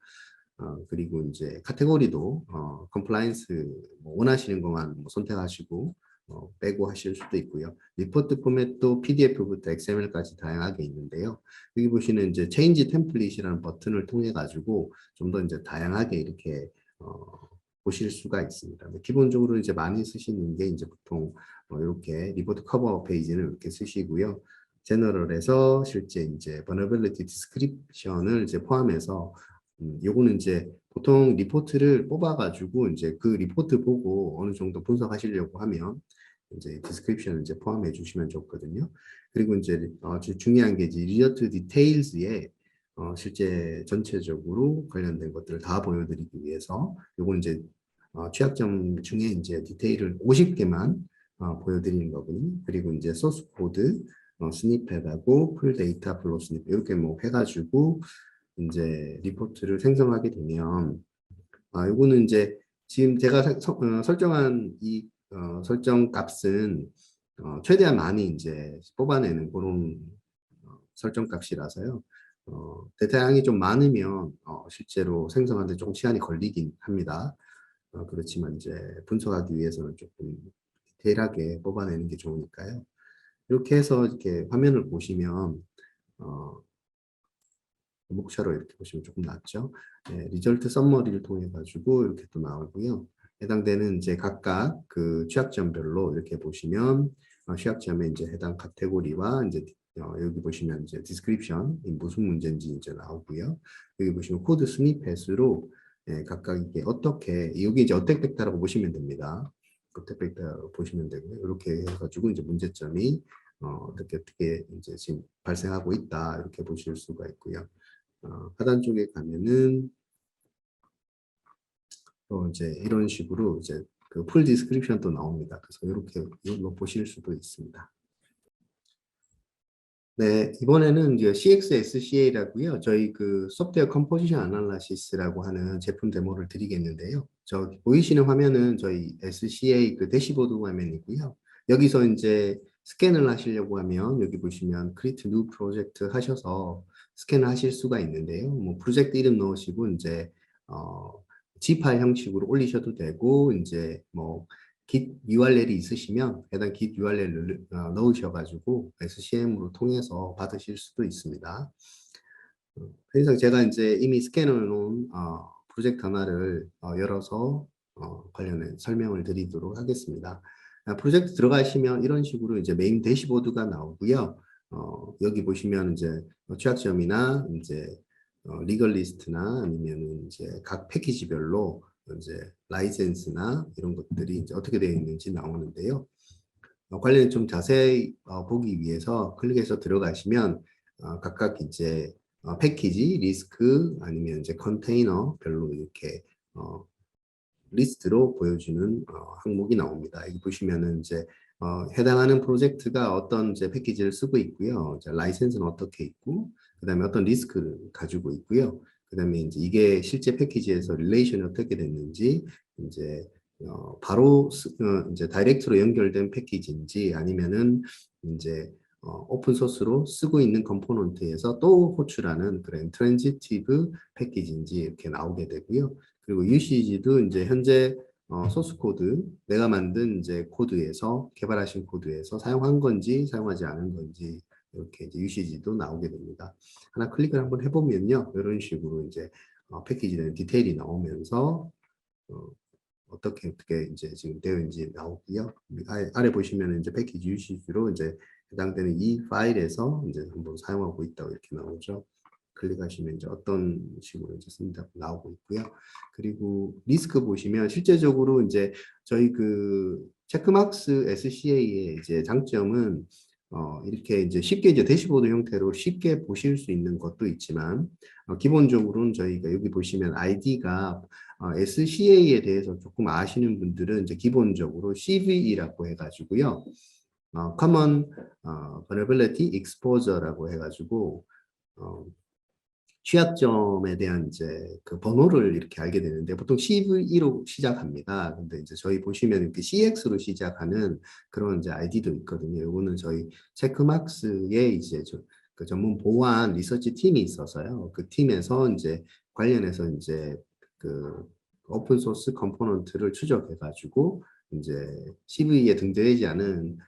그리고 이제 카테고리도 컴플라이언스 뭐 원하시는 것만 뭐 선택하시고 빼고 하실 수도 있고요. 리포트 포맷도 PDF부터 XML까지 다양하게 있는데요. 여기 보시는 이제 체인지 템플릿이라는 버튼을 통해 가지고 좀 더 이제 다양하게 이렇게 보실 수가 있습니다. 기본적으로 이제 많이 쓰시는 게 이제 보통 이렇게 리포트 커버 페이지를 이렇게 쓰시고요. 제너럴에서 실제 이제 vulnerability description을 이제 포함해서 요거는 이제 보통 리포트를 뽑아가지고 이제 그 리포트 보고 어느 정도 분석하시려고 하면 이제 디스크립션을 이제 포함해 주시면 좋거든요. 그리고 이제 아주 중요한 게 이제 리저트 디테일즈에 실제 전체적으로 관련된 것들을 다 보여드리기 위해서 요건 이제 취약점 중에 이제 디테일을 50개만 보여드리는 거거든요. 그리고 이제 소스 코드 스니펫하고 풀 데이터 플로 스니펫 이렇게 뭐 해가지고 이제 리포트를 생성하게 되면 요거는 이제 지금 제가 설정한 이 설정 값은 최대한 많이 이제 뽑아내는 그런 설정 값이라서요. 데이터 양이 좀 많으면 실제로 생성하는데 조금 시간이 걸리긴 합니다. 그렇지만 이제 분석하기 위해서는 조금 디테일하게 뽑아내는 게 좋으니까요. 이렇게 해서 이렇게 화면을 보시면 목차로 이렇게 보시면 조금 낫죠. 네, 리절트 썸머리를 통해 가지고 이렇게 또 나오고요. 해당되는 이제 각각 그 취약점별로 이렇게 보시면 취약점에 이제 해당 카테고리와 이제 여기 보시면 이제 디스크립션 무슨 문제인지 이제 나오고요. 여기 보시면 코드 스니펫으로 각각 이게 어떻게 여기 이제 어택 벡터라고 보시면 됩니다. 어택 벡터 보시면 되고요. 이렇게 해가지고 이제 문제점이 어떻게 이제 지금 발생하고 있다 이렇게 보실 수가 있고요. 하단 쪽에 가면은 또 이제 이런 식으로 이제 그 풀 디스크립션도 나옵니다. 그래서 이렇게 이걸로 보실 수도 있습니다. 네, 이번에는 이제 CXSCA라고요. 저희 그 소프트웨어 컴포지션 아날라시스라고 하는 제품 데모를 드리겠는데요. 저 보이시는 화면은 저희 SCA 그 대시보드 화면이고요. 여기서 이제 스캔을 하시려고 하면 여기 보시면 Create New Project 하셔서 스캔을 하실 수가 있는데요. 뭐 프로젝트 이름 넣으시고 이제 G 파일 형식으로 올리셔도 되고 이제 뭐 Git URL이 있으시면 해당 Git URL을 넣으셔가지고 SCM으로 통해서 받으실 수도 있습니다. 그래서 제가 이제 이미 스캔을 놓은 프로젝트 하나를 열어서 관련해 설명을 드리도록 하겠습니다. 프로젝트 들어가시면 이런 식으로 이제 메인 대시보드가 나오고요. 여기 보시면 이제 취약점이나 이제 리걸 리스트나 아니면 이제 각 패키지별로 이제 라이센스나 이런 것들이 이제 어떻게 되어 있는지 나오는데요. 관련해 좀 자세히 보기 위해서 클릭해서 들어가시면 각각 이제 패키지, 리스크 아니면 이제 컨테이너별로 이렇게 리스트로 보여주는 항목이 나옵니다. 여기 보시면은 이제 해당하는 프로젝트가 어떤 이제 패키지를 쓰고 있고요. 이제 라이센스는 어떻게 있고, 그다음에 어떤 리스크를 가지고 있고요. 그다음에 이제 이게 실제 패키지에서 릴레이션이 어떻게 됐는지, 이제 바로 이제 다이렉트로 연결된 패키지인지 아니면은 이제 오픈 소스로 쓰고 있는 컴포넌트에서 또 호출하는 그런 트랜지티브 패키지인지 이렇게 나오게 되고요. 그리고 유시지도 이제 현재 소스 코드, 내가 만든 이제 코드에서 개발하신 코드에서 사용한 건지 사용하지 않은 건지 이렇게 이제 유시지도 나오게 됩니다. 하나 클릭을 한번 해보면요, 이런 식으로 이제 패키지는 디테일이 나오면서 어떻게 이제 지금 되어 있는지 나오고요. 아래 보시면 이제 패키지 유시지로 이제 해당되는 이 파일에서 이제 한번 사용하고 있다고 이렇게 나오죠. 클릭하시면 이제 어떤 식으로 이제 쓴다고 나오고 있고요. 그리고 리스크 보시면 실제적으로 이제 저희 그 체크막스 SCA의 이제 장점은 이렇게 이제 쉽게 이제 대시보드 형태로 쉽게 보실 수 있는 것도 있지만 기본적으로는 저희가 여기 보시면 아이디가 SCA에 대해서 조금 아시는 분들은 이제 기본적으로 CVE라고 해가지고요. Common Vulnerability Exposure라고 해가지고 취약점에 대한 이제 그 번호를 이렇게 알게 되는데 보통 CVE로 시작합니다. 근데 이제 저희 보시면 이렇게 CX로 시작하는 그런 이제 아이디도 있거든요. 요거는 저희 체크막스의 이제 그 전문 보안 리서치 팀이 있어서요. 그 팀에서 이제 관련해서 이제 그 오픈 소스 컴포넌트를 추적해 가지고 이제 CVE에 등재되지 않은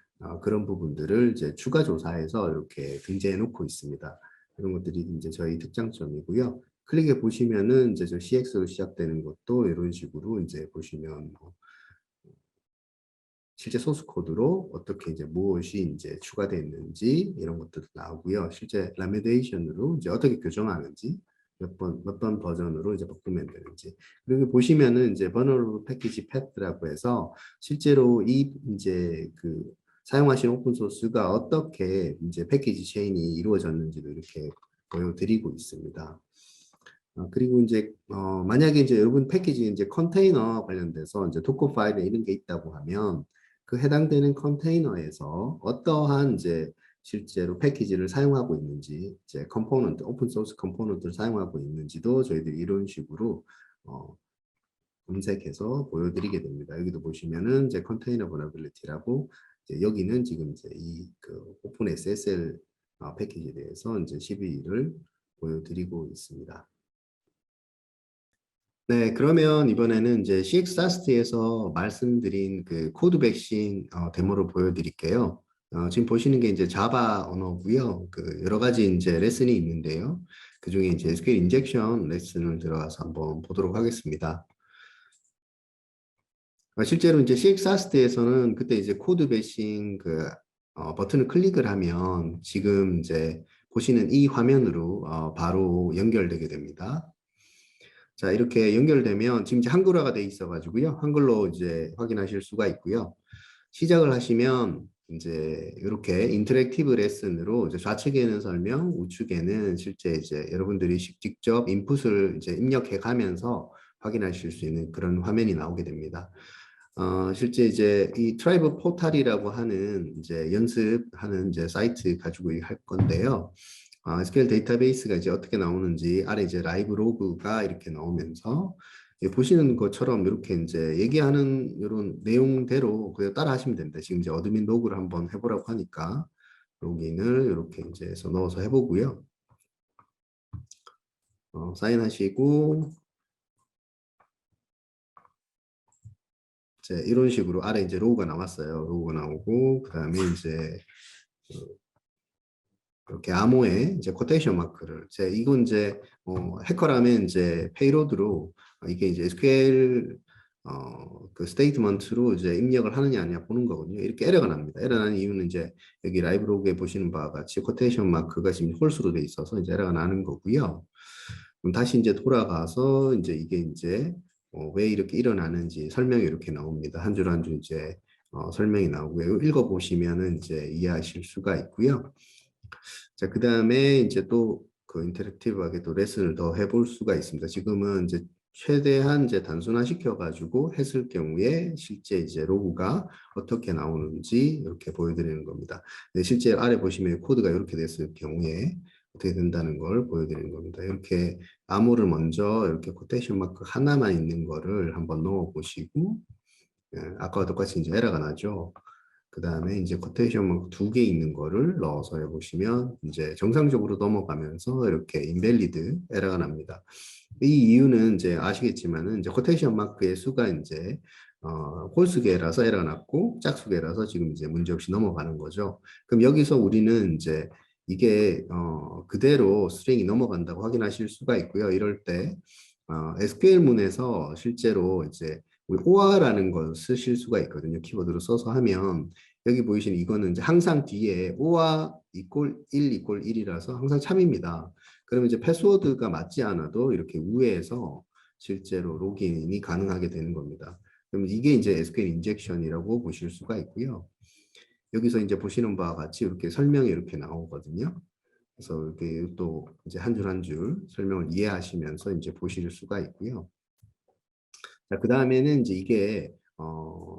그런 부분들을 이제 추가 조사해서 이렇게 등재해 놓고 있습니다. 이런 것들이 이제 저희 특장점이고요. 클릭해 보시면은 이제 저 CX로 시작되는 것도 이런 식으로 이제 보시면 실제 소스 코드로 어떻게 이제 무엇이 이제 추가되어 있는지 이런 것들도 나오고요. 실제 라미데이션으로 이제 어떻게 교정하는지 몇 번 버전으로 이제 바꾸면 되는지. 그리고 보시면은 이제 vulnerable package path라고 해서 실제로 이 이제 그 사용하신 오픈 소스가 어떻게 이제 패키지 체인이 이루어졌는지도 이렇게 보여드리고 있습니다. 그리고 이제 만약에 이제 여러분 패키지 이제 컨테이너 관련돼서 이제 도커 파일에 이런 게 있다고 하면 그 해당되는 컨테이너에서 어떠한 이제 실제로 패키지를 사용하고 있는지 이제 컴포넌트 오픈 소스 컴포넌트를 사용하고 있는지도 저희들이 이런 식으로 검색해서 보여드리게 됩니다. 여기도 보시면은 이제 컨테이너 버너빌리티라고 여기는 지금 이제 이 그 오픈 SSL 패키지에 대해서 이제 12를 보여드리고 있습니다. 네, 그러면 이번에는 이제 CX사스트에서 말씀드린 그 코드 백신 데모를 보여드릴게요. 지금 보시는 게 이제 자바 언어고요. 그 여러 가지 이제 레슨이 있는데요. 그 중에 이제 SQL 인젝션 레슨을 들어가서 한번 보도록 하겠습니다. 실제로 이제 CX사스트에서는 그때 이제 코드 배싱 그 버튼을 클릭을 하면 지금 이제 보시는 이 화면으로 바로 연결되게 됩니다. 자, 이렇게 연결되면 지금 이제 한글화가 돼 있어 가지고요. 한글로 이제 확인하실 수가 있고요. 시작을 하시면 이제 이렇게 인터랙티브 레슨으로 이제 좌측에는 설명, 우측에는 실제 이제 여러분들이 직접 인풋을 이제 입력해 가면서 확인하실 수 있는 그런 화면이 나오게 됩니다. 실제 이제 이 트라이브 포탈이라고 하는 이제 연습하는 이제 사이트 가지고 할 건데요. SQL 데이터베이스가 이제 어떻게 나오는지 아래 이제 라이브 로그가 이렇게 나오면서 보시는 것처럼 이렇게 이제 얘기하는 이런 내용대로 그냥 따라 하시면 됩니다. 지금 이제 어드민 로그를 한번 해보라고 하니까 로그인을 이렇게 이제 해서 넣어서 해보고요. 사인하시고 이제 이런 식으로 아래 이제 로고가 나왔어요. 로고가 나오고 그 다음에 이제 이렇게 암호에 이제 코테이션 마크를 이건 이제 해커라면 이제 페이로드로 이게 이제 SQL 그 스테이트먼트로 이제 입력을 하느냐 아니냐 보는 거거든요. 이렇게 에러가 납니다. 에러 나는 이유는 이제 여기 라이브 로그에 보시는 바와 같이 코테이션 마크가 지금 홀수로 돼 있어서 이제 에러가 나는 거고요. 그럼 다시 이제 돌아가서 이제 이게 이제 왜 이렇게 일어나는지 설명이 이렇게 나옵니다. 한 줄 한 줄 이제 설명이 나오고요. 읽어보시면은 이제 이해하실 수가 있고요. 자, 그 다음에 이제 또 그 인터랙티브하게 또 레슨을 더 해볼 수가 있습니다. 지금은 이제 최대한 이제 단순화시켜 가지고 했을 경우에 실제 이제 로그가 어떻게 나오는지 이렇게 보여드리는 겁니다. 네, 실제 아래 보시면 코드가 이렇게 됐을 경우에 어떻게 된다는 걸 보여드리는 겁니다. 이렇게 암호를 먼저 이렇게 코테이션 마크 하나만 있는 거를 한번 넣어 보시고, 아까와 똑같이 이제 에러가 나죠. 그 다음에 이제 코테이션 마크 2개 있는 거를 넣어서 해보시면 이제 정상적으로 넘어가면서 이렇게 인밸리드 에러가 납니다. 이 이유는 이제 아시겠지만은 이제 코테이션 마크의 수가 이제 홀수계라서 에러가 났고 짝수계라서 지금 이제 문제없이 넘어가는 거죠. 그럼 여기서 우리는 이제 이게 그대로 스트링이 넘어간다고 확인하실 수가 있고요. 이럴 때 SQL문에서 실제로 이제 우리 OR라는 걸 쓰실 수가 있거든요. 키워드로 써서 하면 여기 보이시는 이거는 이제 항상 뒤에 OR 이퀄 1 이퀄 1이라서 항상 참입니다. 그러면 이제 패스워드가 맞지 않아도 이렇게 우회해서 실제로 로그인이 가능하게 되는 겁니다. 그럼 이게 이제 SQL 인젝션이라고 보실 수가 있고요. 여기서 이제 보시는 바와 같이 이렇게 설명이 이렇게 나오거든요. 그래서 이렇게 또 이제 한 줄 한 줄 설명을 이해하시면서 이제 보실 수가 있고요. 자, 그 다음에는 이제 이게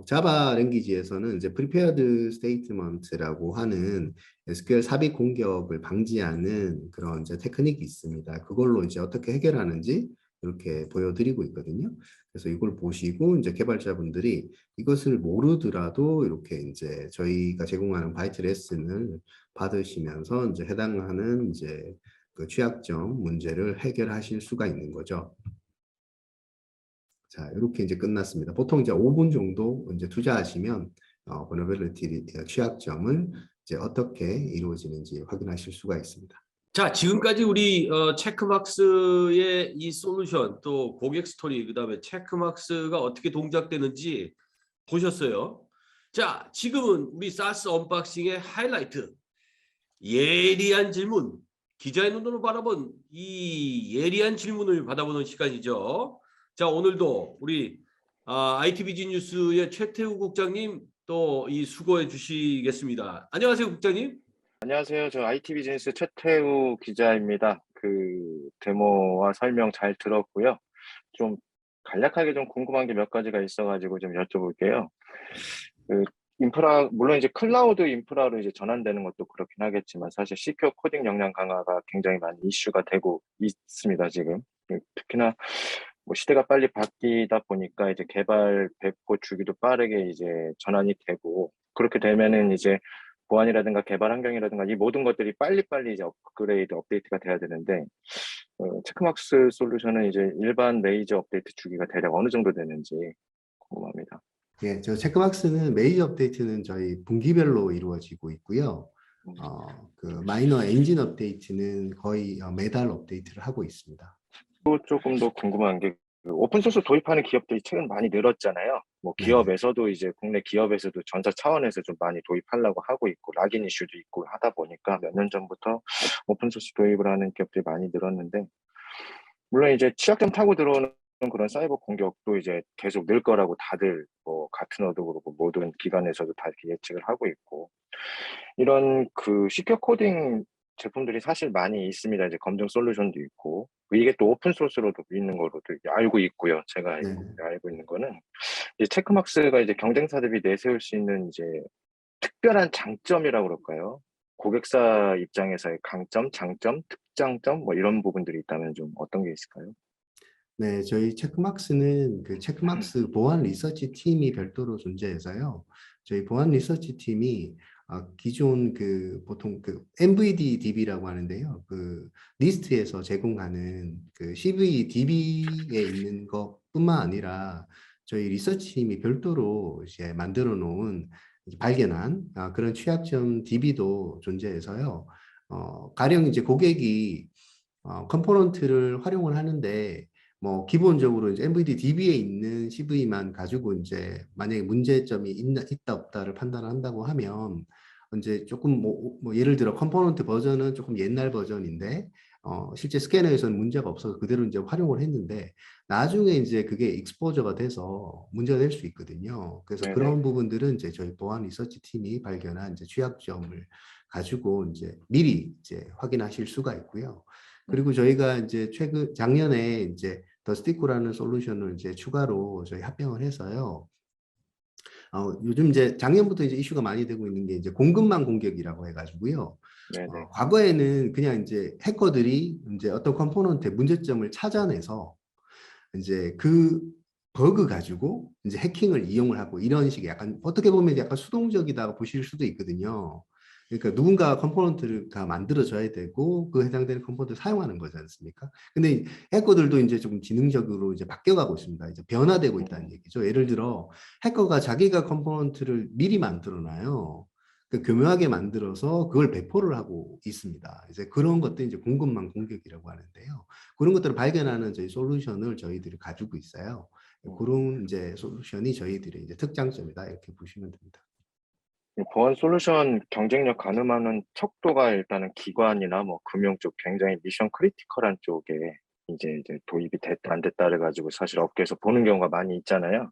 자바 랭귀지에서는 이제 prepared statement라고 하는 SQL 삽입 공격을 방지하는 그런 이제 테크닉이 있습니다. 그걸로 이제 어떻게 해결하는지 이렇게 보여드리고 있거든요. 그래서 이걸 보시고 이제 개발자분들이 이것을 모르더라도 이렇게 이제 저희가 제공하는 바이트 레슨을 받으시면서 이제 해당하는 이제 그 취약점 문제를 해결하실 수가 있는 거죠. 자, 이렇게 이제 끝났습니다. 보통 이제 5분 정도 이제 투자하시면 vulnerability 취약점을 이제 어떻게 이루어지는지 확인하실 수가 있습니다. 자, 지금까지 우리 체크막스의 이 솔루션 또 고객 스토리 그다음에 체크막스가 어떻게 동작되는지 보셨어요. 자, 지금은 우리 사스 언박싱의 하이라이트 예리한 질문 기자의 눈으로 바라본 이 예리한 질문을 받아보는 시간이죠. 자, 오늘도 우리 ITBG 뉴스의 최태우 국장님 또 이 수고해 주시겠습니다. 안녕하세요, 국장님. 안녕하세요. 저 IT 비즈니스 최태우 기자입니다. 그 데모와 설명 잘 들었고요. 좀 간략하게 좀 궁금한 게 몇 가지가 있어가지고 좀 여쭤볼게요. 그 인프라, 물론 이제 클라우드 인프라로 이제 전환되는 것도 그렇긴 하겠지만 사실 시큐어 코딩 역량 강화가 굉장히 많이 이슈가 되고 있습니다, 지금. 특히나 뭐 시대가 빨리 바뀌다 보니까 이제 개발 배포 주기도 빠르게 이제 전환이 되고 그렇게 되면은 이제 보안이라든가 개발 환경이라든가 이 모든 것들이 빨리빨리 이제 업그레이드, 업데이트가 돼야 되는데 체크막스 솔루션은 이제 일반 메이저 업데이트 주기가 대략 어느 정도 되는지 궁금합니다. 예, 저 체크박스는 메이저 업데이트는 저희 분기별로 이루어지고 있고요. 그 마이너 엔진 업데이트는 거의 매달 업데이트를 하고 있습니다. 또 조금 더 궁금한 게 오픈소스 도입하는 기업들이 최근 많이 늘었잖아요. 뭐 네네. 기업에서도 이제 국내 기업에서도 전사 차원에서 좀 많이 도입하려고 하고 있고 락인 이슈도 있고 하다 보니까 몇 년 전부터 오픈소스 도입을 하는 기업들이 많이 늘었는데 물론 이제 취약점 타고 들어오는 그런 사이버 공격도 이제 계속 늘 거라고 다들 뭐 가트너도 그렇고 모든 기관에서도 다 이렇게 예측을 하고 있고 이런 그 시큐어 코딩 제품들이 사실 많이 있습니다. 이제 검증 솔루션도 있고 이게 또 오픈 소스로도 있는 거로도 알고 있고요. 제가 네. 알고 있는 거는 이제 체크막스가 이제 경쟁사들이 내세울 수 있는 이제 특별한 장점이라고 그럴까요? 고객사 입장에서의 강점, 장점, 특장점 뭐 이런 부분들이 있다면 좀 어떤 게 있을까요? 네, 저희 체크막스는 그 체크막스 보안 리서치 팀이 별도로 존재해서요. 저희 보안 리서치 팀이 기존 그 보통 그 MVDDB라고 하는데요. 그 리스트에서 제공하는 그 CVDB에 있는 것뿐만 아니라 저희 리서치 팀이 별도로 이제 만들어 놓은 발견한 그런 취약점 DB도 존재해서요. 가령 이제 고객이 컴포넌트를 활용을 하는데 뭐 기본적으로 이제 MVD DB에 있는 CV만 가지고 이제 만약에 문제점이 있다 없다를 판단한다고 하면 이제 조금 뭐 예를 들어 컴포넌트 버전은 조금 옛날 버전인데 실제 스캐너에서는 문제가 없어서 그대로 이제 활용을 했는데 나중에 이제 그게 익스포저가 돼서 문제가 될 수 있거든요. 그래서 네네. 그런 부분들은 이제 저희 보안 리서치 팀이 발견한 이제 취약점을 가지고 이제 미리 이제 확인하실 수가 있고요. 그리고 저희가 이제 작년에 이제 더스티코라는 솔루션을 이제 추가로 저희 합병을 해서요. 요즘 이제 작년부터 이제 이슈가 많이 되고 있는 게 이제 공급망 공격이라고 해가지고요. 네네. 과거에는 그냥 이제 해커들이 이제 어떤 컴포넌트의 문제점을 찾아내서 이제 그 버그 가지고 이제 해킹을 이용을 하고 이런 식의 약간 어떻게 보면 약간 수동적이다고 보실 수도 있거든요. 그러니까 누군가 컴포넌트를 다 만들어줘야 되고 그 해당되는 컴포넌트를 사용하는 거지 않습니까? 근데 해커들도 이제 조금 지능적으로 이제 바뀌어가고 있습니다. 이제 변화되고 있다는 얘기죠. 예를 들어 해커가 자기가 컴포넌트를 미리 만들어놔요. 그 교묘하게 만들어서 그걸 배포를 하고 있습니다. 이제 그런 것들이 이제 공급망 공격이라고 하는데요. 그런 것들을 발견하는 저희 솔루션을 저희들이 가지고 있어요. 그런 이제 솔루션이 저희들의 이제 특장점이다 이렇게 보시면 됩니다. 보안 솔루션 경쟁력 가늠하는 척도가 일단은 기관이나 뭐 금융 쪽 굉장히 미션 크리티컬한 쪽에 이제 도입이 됐다 안 됐다를 가지고 사실 업계에서 보는 경우가 많이 있잖아요.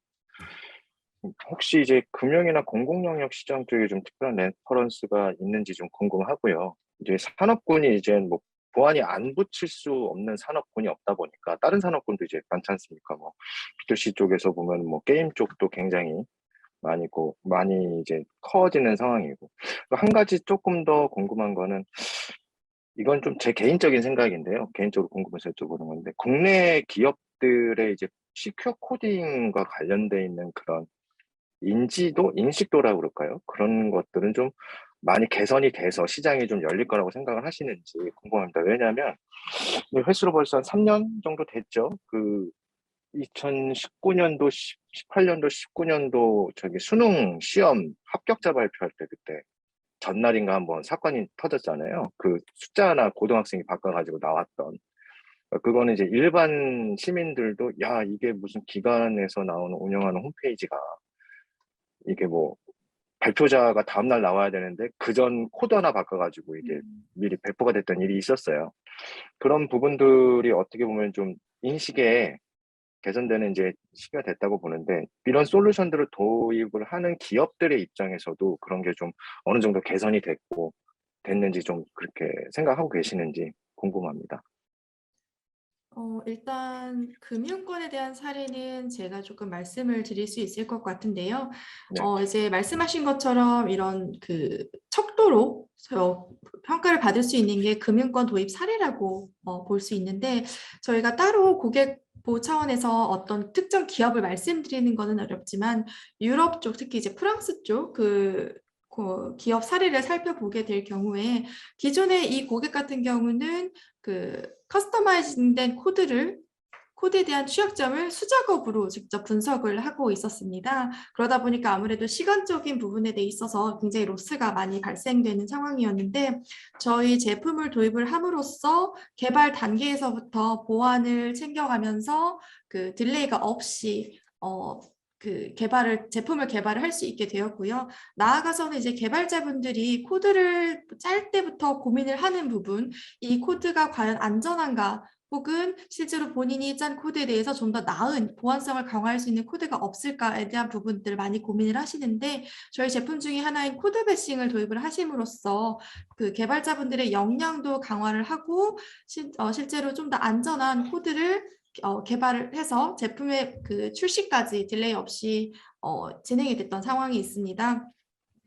혹시 이제 금융이나 공공 영역 시장 쪽에 좀 특별한 레퍼런스가 있는지 좀 궁금하고요. 이제 산업군이 이제 뭐 보안이 안 붙일 수 없는 산업군이 없다 보니까 다른 산업군도 이제 많지 않습니까? 뭐 B2C 쪽에서 보면 뭐 게임 쪽도 굉장히 많이 이제 커지는 상황이고. 한 가지 조금 더 궁금한 거는 이건 좀 제 개인적인 생각인데요. 개인적으로 궁금해서 여쭤보는 건데 국내 기업들의 이제 시큐어 코딩과 관련돼 있는 그런 인식도라고 그럴까요? 그런 것들은 좀 많이 개선이 돼서 시장이 좀 열릴 거라고 생각을 하시는지 궁금합니다. 왜냐하면 횟수로 벌써 한 3년 정도 됐죠. 그 2019년도, 18년도, 19년도 저기 수능 시험 합격자 발표할 때 그때 전날인가 한번 사건이 터졌잖아요. 그 숫자 하나 고등학생이 바꿔가지고 나왔던. 그거는 이제 일반 시민들도 야, 이게 무슨 기관에서 나오는 운영하는 홈페이지가 이게 뭐 발표자가 다음날 나와야 되는데 그 전 코드 하나 바꿔가지고 이게 미리 배포가 됐던 일이 있었어요. 그런 부분들이 어떻게 보면 좀 인식에 개선되는 이제 시기가 됐다고 보는데 이런 솔루션들을 도입을 하는 기업들의 입장에서도 그런 게 좀 어느 정도 개선이 됐는지 좀 그렇게 생각하고 계시는지 궁금합니다. 일단 금융권에 대한 사례는 제가 조금 말씀을 드릴 수 있을 것 같은데요. 네. 이제 말씀하신 것처럼 이런 그 척도로 평가를 받을 수 있는 게 금융권 도입 사례라고 볼 수 있는데 저희가 따로 고객 보호 차원에서 어떤 특정 기업을 말씀드리는 것은 어렵지만 유럽 쪽 특히 이제 프랑스 쪽 그 기업 사례를 살펴보게 될 경우에 기존의 이 고객 같은 경우는 그 커스터마이징된 코드에 대한 취약점을 수작업으로 직접 분석을 하고 있었습니다. 그러다 보니까 아무래도 시간적인 부분에 대해 있어서 굉장히 로스가 많이 발생되는 상황이었는데 저희 제품을 도입을 함으로써 개발 단계에서부터 보안을 챙겨가면서 그 딜레이가 없이 제품을 개발을 할 수 있게 되었고요. 나아가서는 이제 개발자분들이 코드를 짤 때부터 고민을 하는 부분, 이 코드가 과연 안전한가, 혹은 실제로 본인이 짠 코드에 대해서 좀 더 나은 보안성을 강화할 수 있는 코드가 없을까에 대한 부분들을 많이 고민을 하시는데 저희 제품 중에 하나인 코드 배싱을 도입을 하심으로써 그 개발자분들의 역량도 강화를 하고 실제로 좀 더 안전한 코드를 개발을 해서 제품의 그 출시까지 딜레이 없이 진행이 됐던 상황이 있습니다.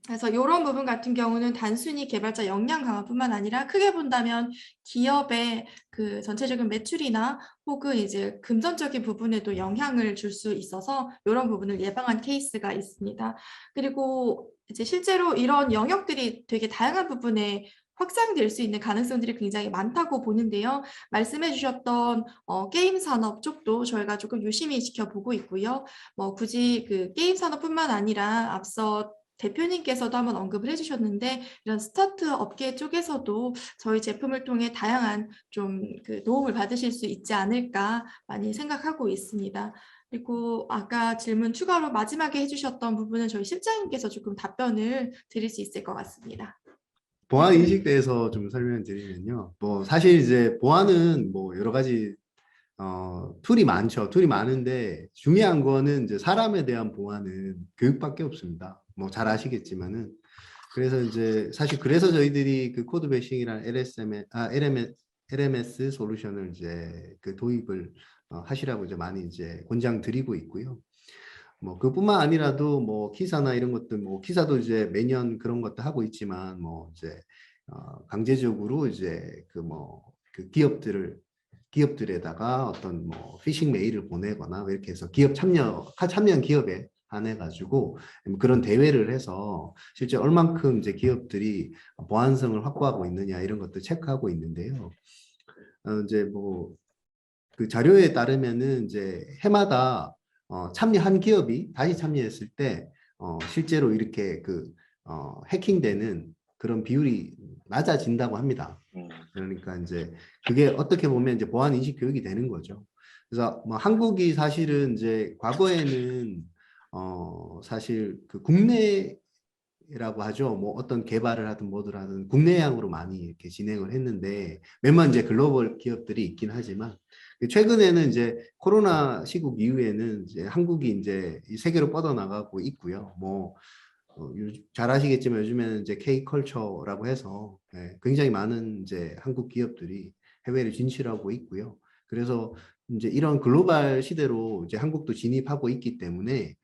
그래서 이런 부분 같은 경우는 단순히 개발자 역량 강화뿐만 아니라 크게 본다면 기업의 그 전체적인 매출이나 혹은 이제 금전적인 부분에도 영향을 줄 수 있어서 이런 부분을 예방한 케이스가 있습니다. 그리고 이제 실제로 이런 영역들이 되게 다양한 부분에 확장될 수 있는 가능성들이 굉장히 많다고 보는데요. 말씀해 주셨던 게임 산업 쪽도 저희가 조금 유심히 지켜보고 있고요. 뭐 굳이 그 게임 산업뿐만 아니라 앞서 대표님께서도 한번 언급을 해주셨는데 이런 스타트 업계 쪽에서도 저희 제품을 통해 다양한 좀 그 도움을 받으실 수 있지 않을까 많이 생각하고 있습니다. 그리고 아까 질문 추가로 마지막에 해주셨던 부분은 저희 실장님께서 조금 답변을 드릴 수 있을 것 같습니다. 보안 인식에 대해서 좀 설명을 드리면요. 뭐 사실 이제 보안은 뭐 여러 가지 툴이 많죠. 툴이 많은데 중요한 거는 이제 사람에 대한 보안은 교육밖에 없습니다. 뭐 잘 아시겠지만은 그래서 이제 사실 그래서 저희들이 그 코드 배싱이랑 LMS 솔루션을 이제 그 도입을 하시라고 이제 많이 이제 권장 드리고 있고요. 뭐 그뿐만 아니라도 뭐 키사나 이런 것들 뭐 키사도 이제 매년 그런 것도 하고 있지만 뭐 이제 강제적으로 이제 그 뭐 그 기업들에다가 어떤 뭐 피싱 메일을 보내거나 뭐 이렇게 해서 기업 참여한 기업에 한해 가지고 그런 대회를 해서 실제 얼만큼 이제 기업들이 보안성을 확보하고 있느냐 이런 것도 체크하고 있는데요. 이제 뭐 그 자료에 따르면은 이제 해마다 참여한 기업이 다시 참여했을 때 실제로 이렇게 해킹되는 그런 비율이 낮아진다고 합니다. 그러니까 이제 그게 어떻게 보면 이제 보안 인식 교육이 되는 거죠. 그래서 뭐 한국이 사실은 이제 과거에는 사실 그 국내라고 하죠. 뭐 어떤 개발을 하든 뭐를 하든 국내향으로 많이 이렇게 진행을 했는데 몇몇 이제 글로벌 기업들이 있긴 하지만 최근에는 이제 코로나 시국 이후에는 이제 한국이 이제 이 세계로 뻗어나가고 있고요. 뭐 잘 아시겠지만 요즘에는 이제 K컬처라고 해서 굉장히 많은 이제 한국 기업들이 해외를 진출하고 있고요. 그래서 이제 이런 글로벌 시대로 이제 한국도 진입하고 있기 때문에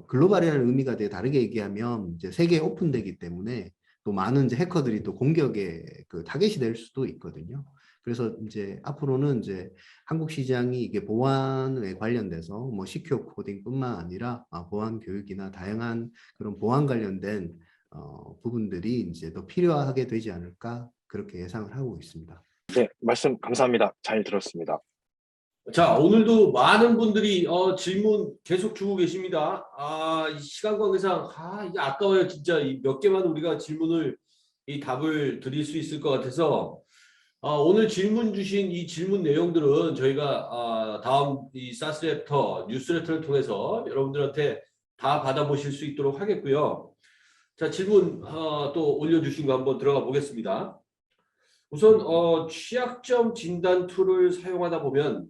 글로벌이라는 의미가 되게 다르게 얘기하면 이제 세계에 오픈되기 때문에 또 많은 이제 해커들이 또 공격의 그 타겟이 될 수도 있거든요. 그래서 이제 앞으로는 이제 한국 시장이 이게 보안에 관련돼서 뭐 시큐어 코딩뿐만 아니라 보안 교육이나 다양한 그런 보안 관련된 부분들이 이제 더 필요하게 되지 않을까 그렇게 예상을 하고 있습니다. 네, 말씀 감사합니다. 잘 들었습니다. 자, 오늘도 많은 분들이 질문 계속 주고 계십니다. 이 시간 관계상 이게 아까워요. 진짜 몇 개만 우리가 이 답을 드릴 수 있을 것 같아서 오늘 질문 주신 이 질문 내용들은 저희가 다음 이 사스랩터 뉴스레터를 통해서 여러분들한테 다 받아보실 수 있도록 하겠고요. 자, 질문 또 올려주신 거 한번 들어가 보겠습니다. 우선 취약점 진단 툴을 사용하다 보면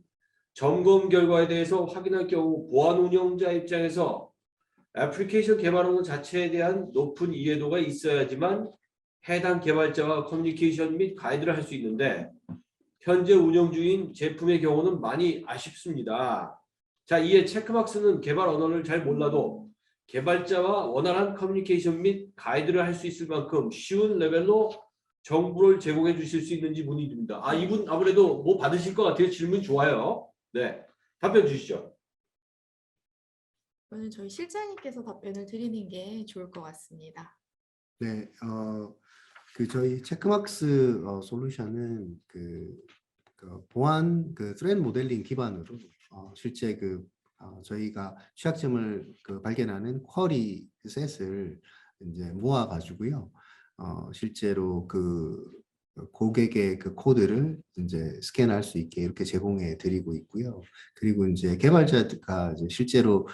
점검 결과에 대해서 확인할 경우 보안 운영자 입장에서 애플리케이션 개발하는 자체에 대한 높은 이해도가 있어야지만 해당 개발자와 커뮤니케이션 및 가이드를 할 수 있는데 현재 운영 중인 제품의 경우는 많이 아쉽습니다. 자, 이에 체크박스는 개발 언어를 잘 몰라도 개발자와 원활한 커뮤니케이션 및 가이드를 할 수 있을 만큼 쉬운 레벨로 정보를 제공해 주실 수 있는지 문의드립니다. 이분 아무래도 뭐 받으실 것 같아요. 질문 좋아요. 네, 답변 주시죠. 이거는 저희 실장님께서 답변을 드리는 게 좋을 것 같습니다. 네, 그 저희 체크박스 솔루션은 보안 트렌드 모델링 기반으로 실제 저희가 취약점을 발견하는 쿼리 셋을 이제 모아 가지고요. 실제로 고객의 그 코드를 이제 스캔할 수 있게 이렇게 제공해 드리고 있고요. 그리고 이제 개발자가 이제 실제로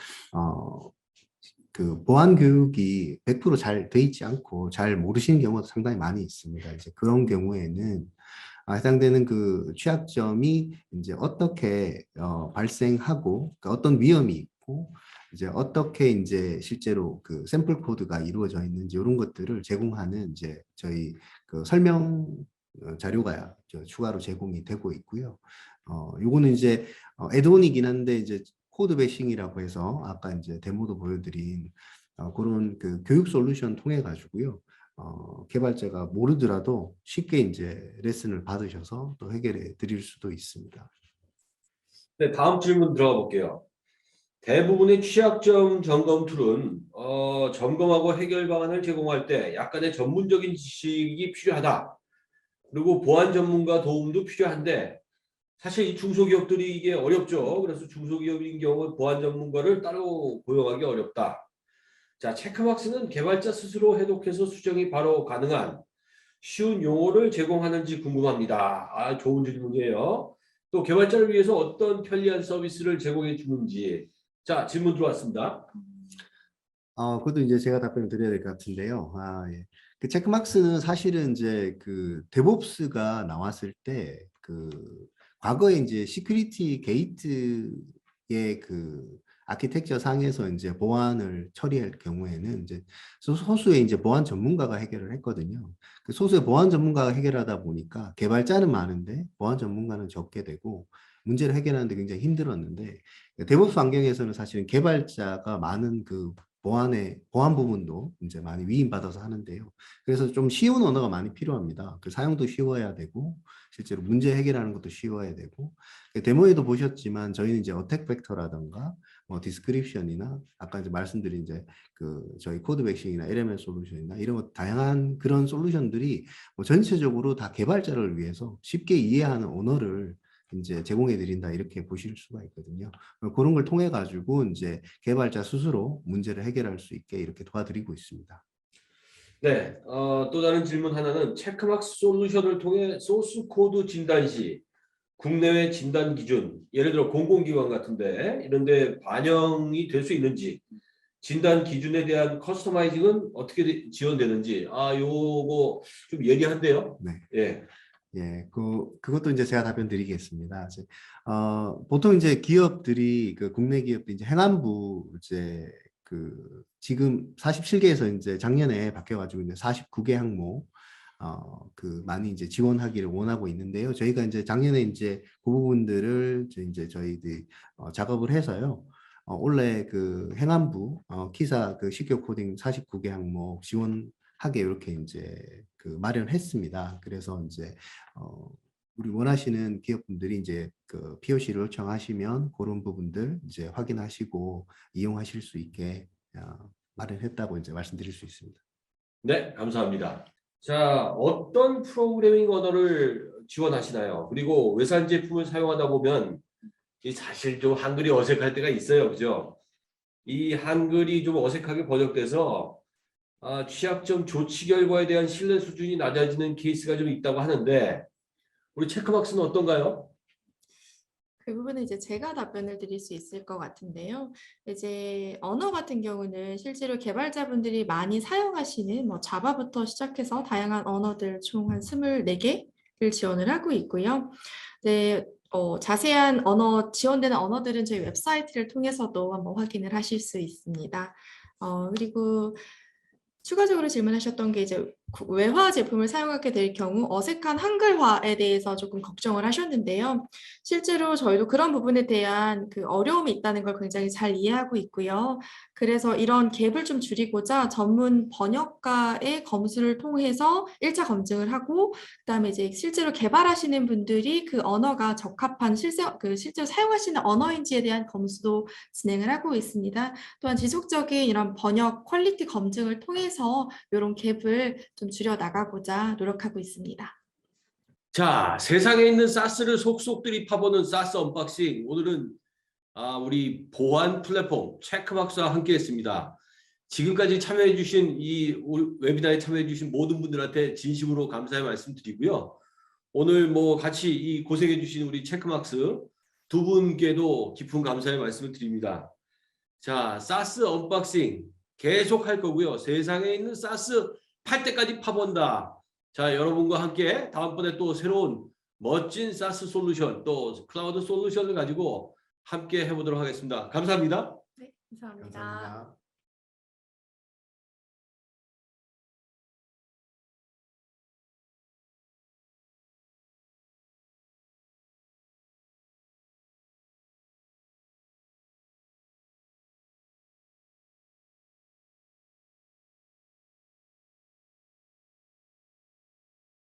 그 보안 교육이 100% 잘 돼 있지 않고 잘 모르시는 경우가 상당히 많이 있습니다. 이제 그런 경우에는 해당되는 그 취약점이 이제 어떻게 발생하고 어떤 위험이 있고 이제 어떻게 이제 실제로 그 샘플 코드가 이루어져 있는지 이런 것들을 제공하는 이제 저희 그 설명 자료가 추가로 제공이 되고 있고요. 요거는 이제 애드온이긴 한데 이제 코드 배싱이라고 해서 아까 이제 데모도 보여드린 그런 그 교육 솔루션 통해 가지고요. 개발자가 모르더라도 쉽게 이제 레슨을 받으셔서 또 해결해 드릴 수도 있습니다. 네, 다음 질문 들어가 볼게요. 대부분의 취약점 점검 툴은 점검하고 해결 방안을 제공할 때 약간의 전문적인 지식이 필요하다. 그리고 보안 전문가 도움도 필요한데 사실 이 중소기업들이 이게 어렵죠. 그래서 중소기업인 경우 보안 전문가를 따로 고용하기 어렵다. 자, 체크박스는 개발자 스스로 해독해서 수정이 바로 가능한 쉬운 용어를 제공하는지 궁금합니다. 좋은 질문이에요. 또 개발자를 위해서 어떤 편리한 서비스를 제공해 주는지. 자, 질문 들어왔습니다. 그것도 이제 제가 답변을 드려야 될 것 같은데요. 예. 그 체크막스는 사실은 이제 그 데브옵스가 나왔을 때 그 과거에 이제 시큐리티 게이트의 그 아키텍처 상에서 이제 보안을 처리할 경우에는 이제 소수의 이제 보안 전문가가 해결을 했거든요. 그 소수의 보안 전문가가 해결하다 보니까 개발자는 많은데 보안 전문가는 적게 되고 문제를 해결하는데 굉장히 힘들었는데 데브옵스 환경에서는 사실은 개발자가 많은 그 보안 부분도 이제 많이 위임받아서 하는데요. 그래서 좀 쉬운 언어가 많이 필요합니다. 그 사용도 쉬워야 되고, 실제로 문제 해결하는 것도 쉬워야 되고, 데모에도 보셨지만 저희는 이제 어택 벡터라든가, 뭐 디스크립션이나 아까 이제 말씀드린 이제 그 저희 코드 백싱이나 LMS 솔루션이나 이런 것 다양한 그런 솔루션들이 뭐 전체적으로 다 개발자를 위해서 쉽게 이해하는 언어를 이제 제공해 드린다 이렇게 보실 수가 있거든요. 그런 걸 통해 가지고 이제 개발자 스스로 문제를 해결할 수 있게 이렇게 도와드리고 있습니다. 네, 또 다른 질문 하나는 체크막스 솔루션을 통해 소스 코드 진단 시 국내외 진단 기준, 예를 들어 공공기관 같은데 이런데 반영이 될 수 있는지, 진단 기준에 대한 커스터마이징은 어떻게 지원되는지, 요거 좀 예리한데요. 네. 예. 예, 그것도 이제 제가 답변 드리겠습니다. 보통 이제 기업들이, 그 국내 기업들이 이제 행안부 이제 그 지금 47개에서 이제 작년에 바뀌어가지고 이제 49개 항목, 그 많이 이제 지원하기를 원하고 있는데요. 저희가 이제 작년에 이제 그 부분들을 이제 저희들이 작업을 해서요. 원래 그 행안부, 키사 그 시큐어 코딩 49개 항목 지원하게 이렇게 이제 그 마련했습니다. 그래서 이제 우리 원하시는 기업분들이 이제 그 POC를 요청하시면 그런 부분들 이제 확인하시고 이용하실 수 있게 마련했다고 이제 말씀드릴 수 있습니다. 네, 감사합니다. 자, 어떤 프로그래밍 언어를 지원하시나요? 그리고 외산 제품을 사용하다 보면 사실 좀 한글이 어색할 때가 있어요, 그죠? 이 한글이 좀 어색하게 번역돼서 취약점 조치 결과에 대한 신뢰 수준이 낮아지는 케이스가 좀 있다고 하는데, 우리 체크박스는 어떤가요? 그 부분은 이제 제가 답변을 드릴 수 있을 것 같은데요. 이제 언어 같은 경우는 실제로 개발자분들이 많이 사용하시는 뭐 자바부터 시작해서 다양한 언어들 총 한 24개를 지원을 하고 있고요. 네, 자세한 지원되는 언어들은 저희 웹사이트를 통해서도 한번 확인을 하실 수 있습니다. 그리고 추가적으로 질문하셨던 게 이제 외화 제품을 사용하게 될 경우 어색한 한글화에 대해서 조금 걱정을 하셨는데요. 실제로 저희도 그런 부분에 대한 그 어려움이 있다는 걸 굉장히 잘 이해하고 있고요. 그래서 이런 갭을 좀 줄이고자 전문 번역가의 검수를 통해서 1차 검증을 하고, 그다음에 이제 실제로 개발하시는 분들이 그 언어가 적합한 실제로 사용하시는 언어인지에 대한 검수도 진행을 하고 있습니다. 또한 지속적인 이런 번역 퀄리티 검증을 통해서 이런 갭을 좀 줄여 나가고자 노력하고 있습니다. 자, 세상에 있는 사스를 속속들이 파보는 사스 언박싱. 오늘은 우리 보안 플랫폼 체크박스와 함께했습니다. 지금까지 참여해주신 웨비나에 참여해주신 모든 분들한테 진심으로 감사의 말씀드리고요. 오늘 뭐 같이 이 고생해주신 우리 체크박스 두 분께도 깊은 감사의 말씀을 드립니다. 자, 사스 언박싱 계속 할 거고요. 세상에 있는 사스 팔 때까지 파본다. 자, 여러분과 함께 다음번에 또 새로운 멋진 사스 솔루션, 또 클라우드 솔루션을 가지고 함께 해보도록 하겠습니다. 감사합니다. 네, 감사합니다. 감사합니다.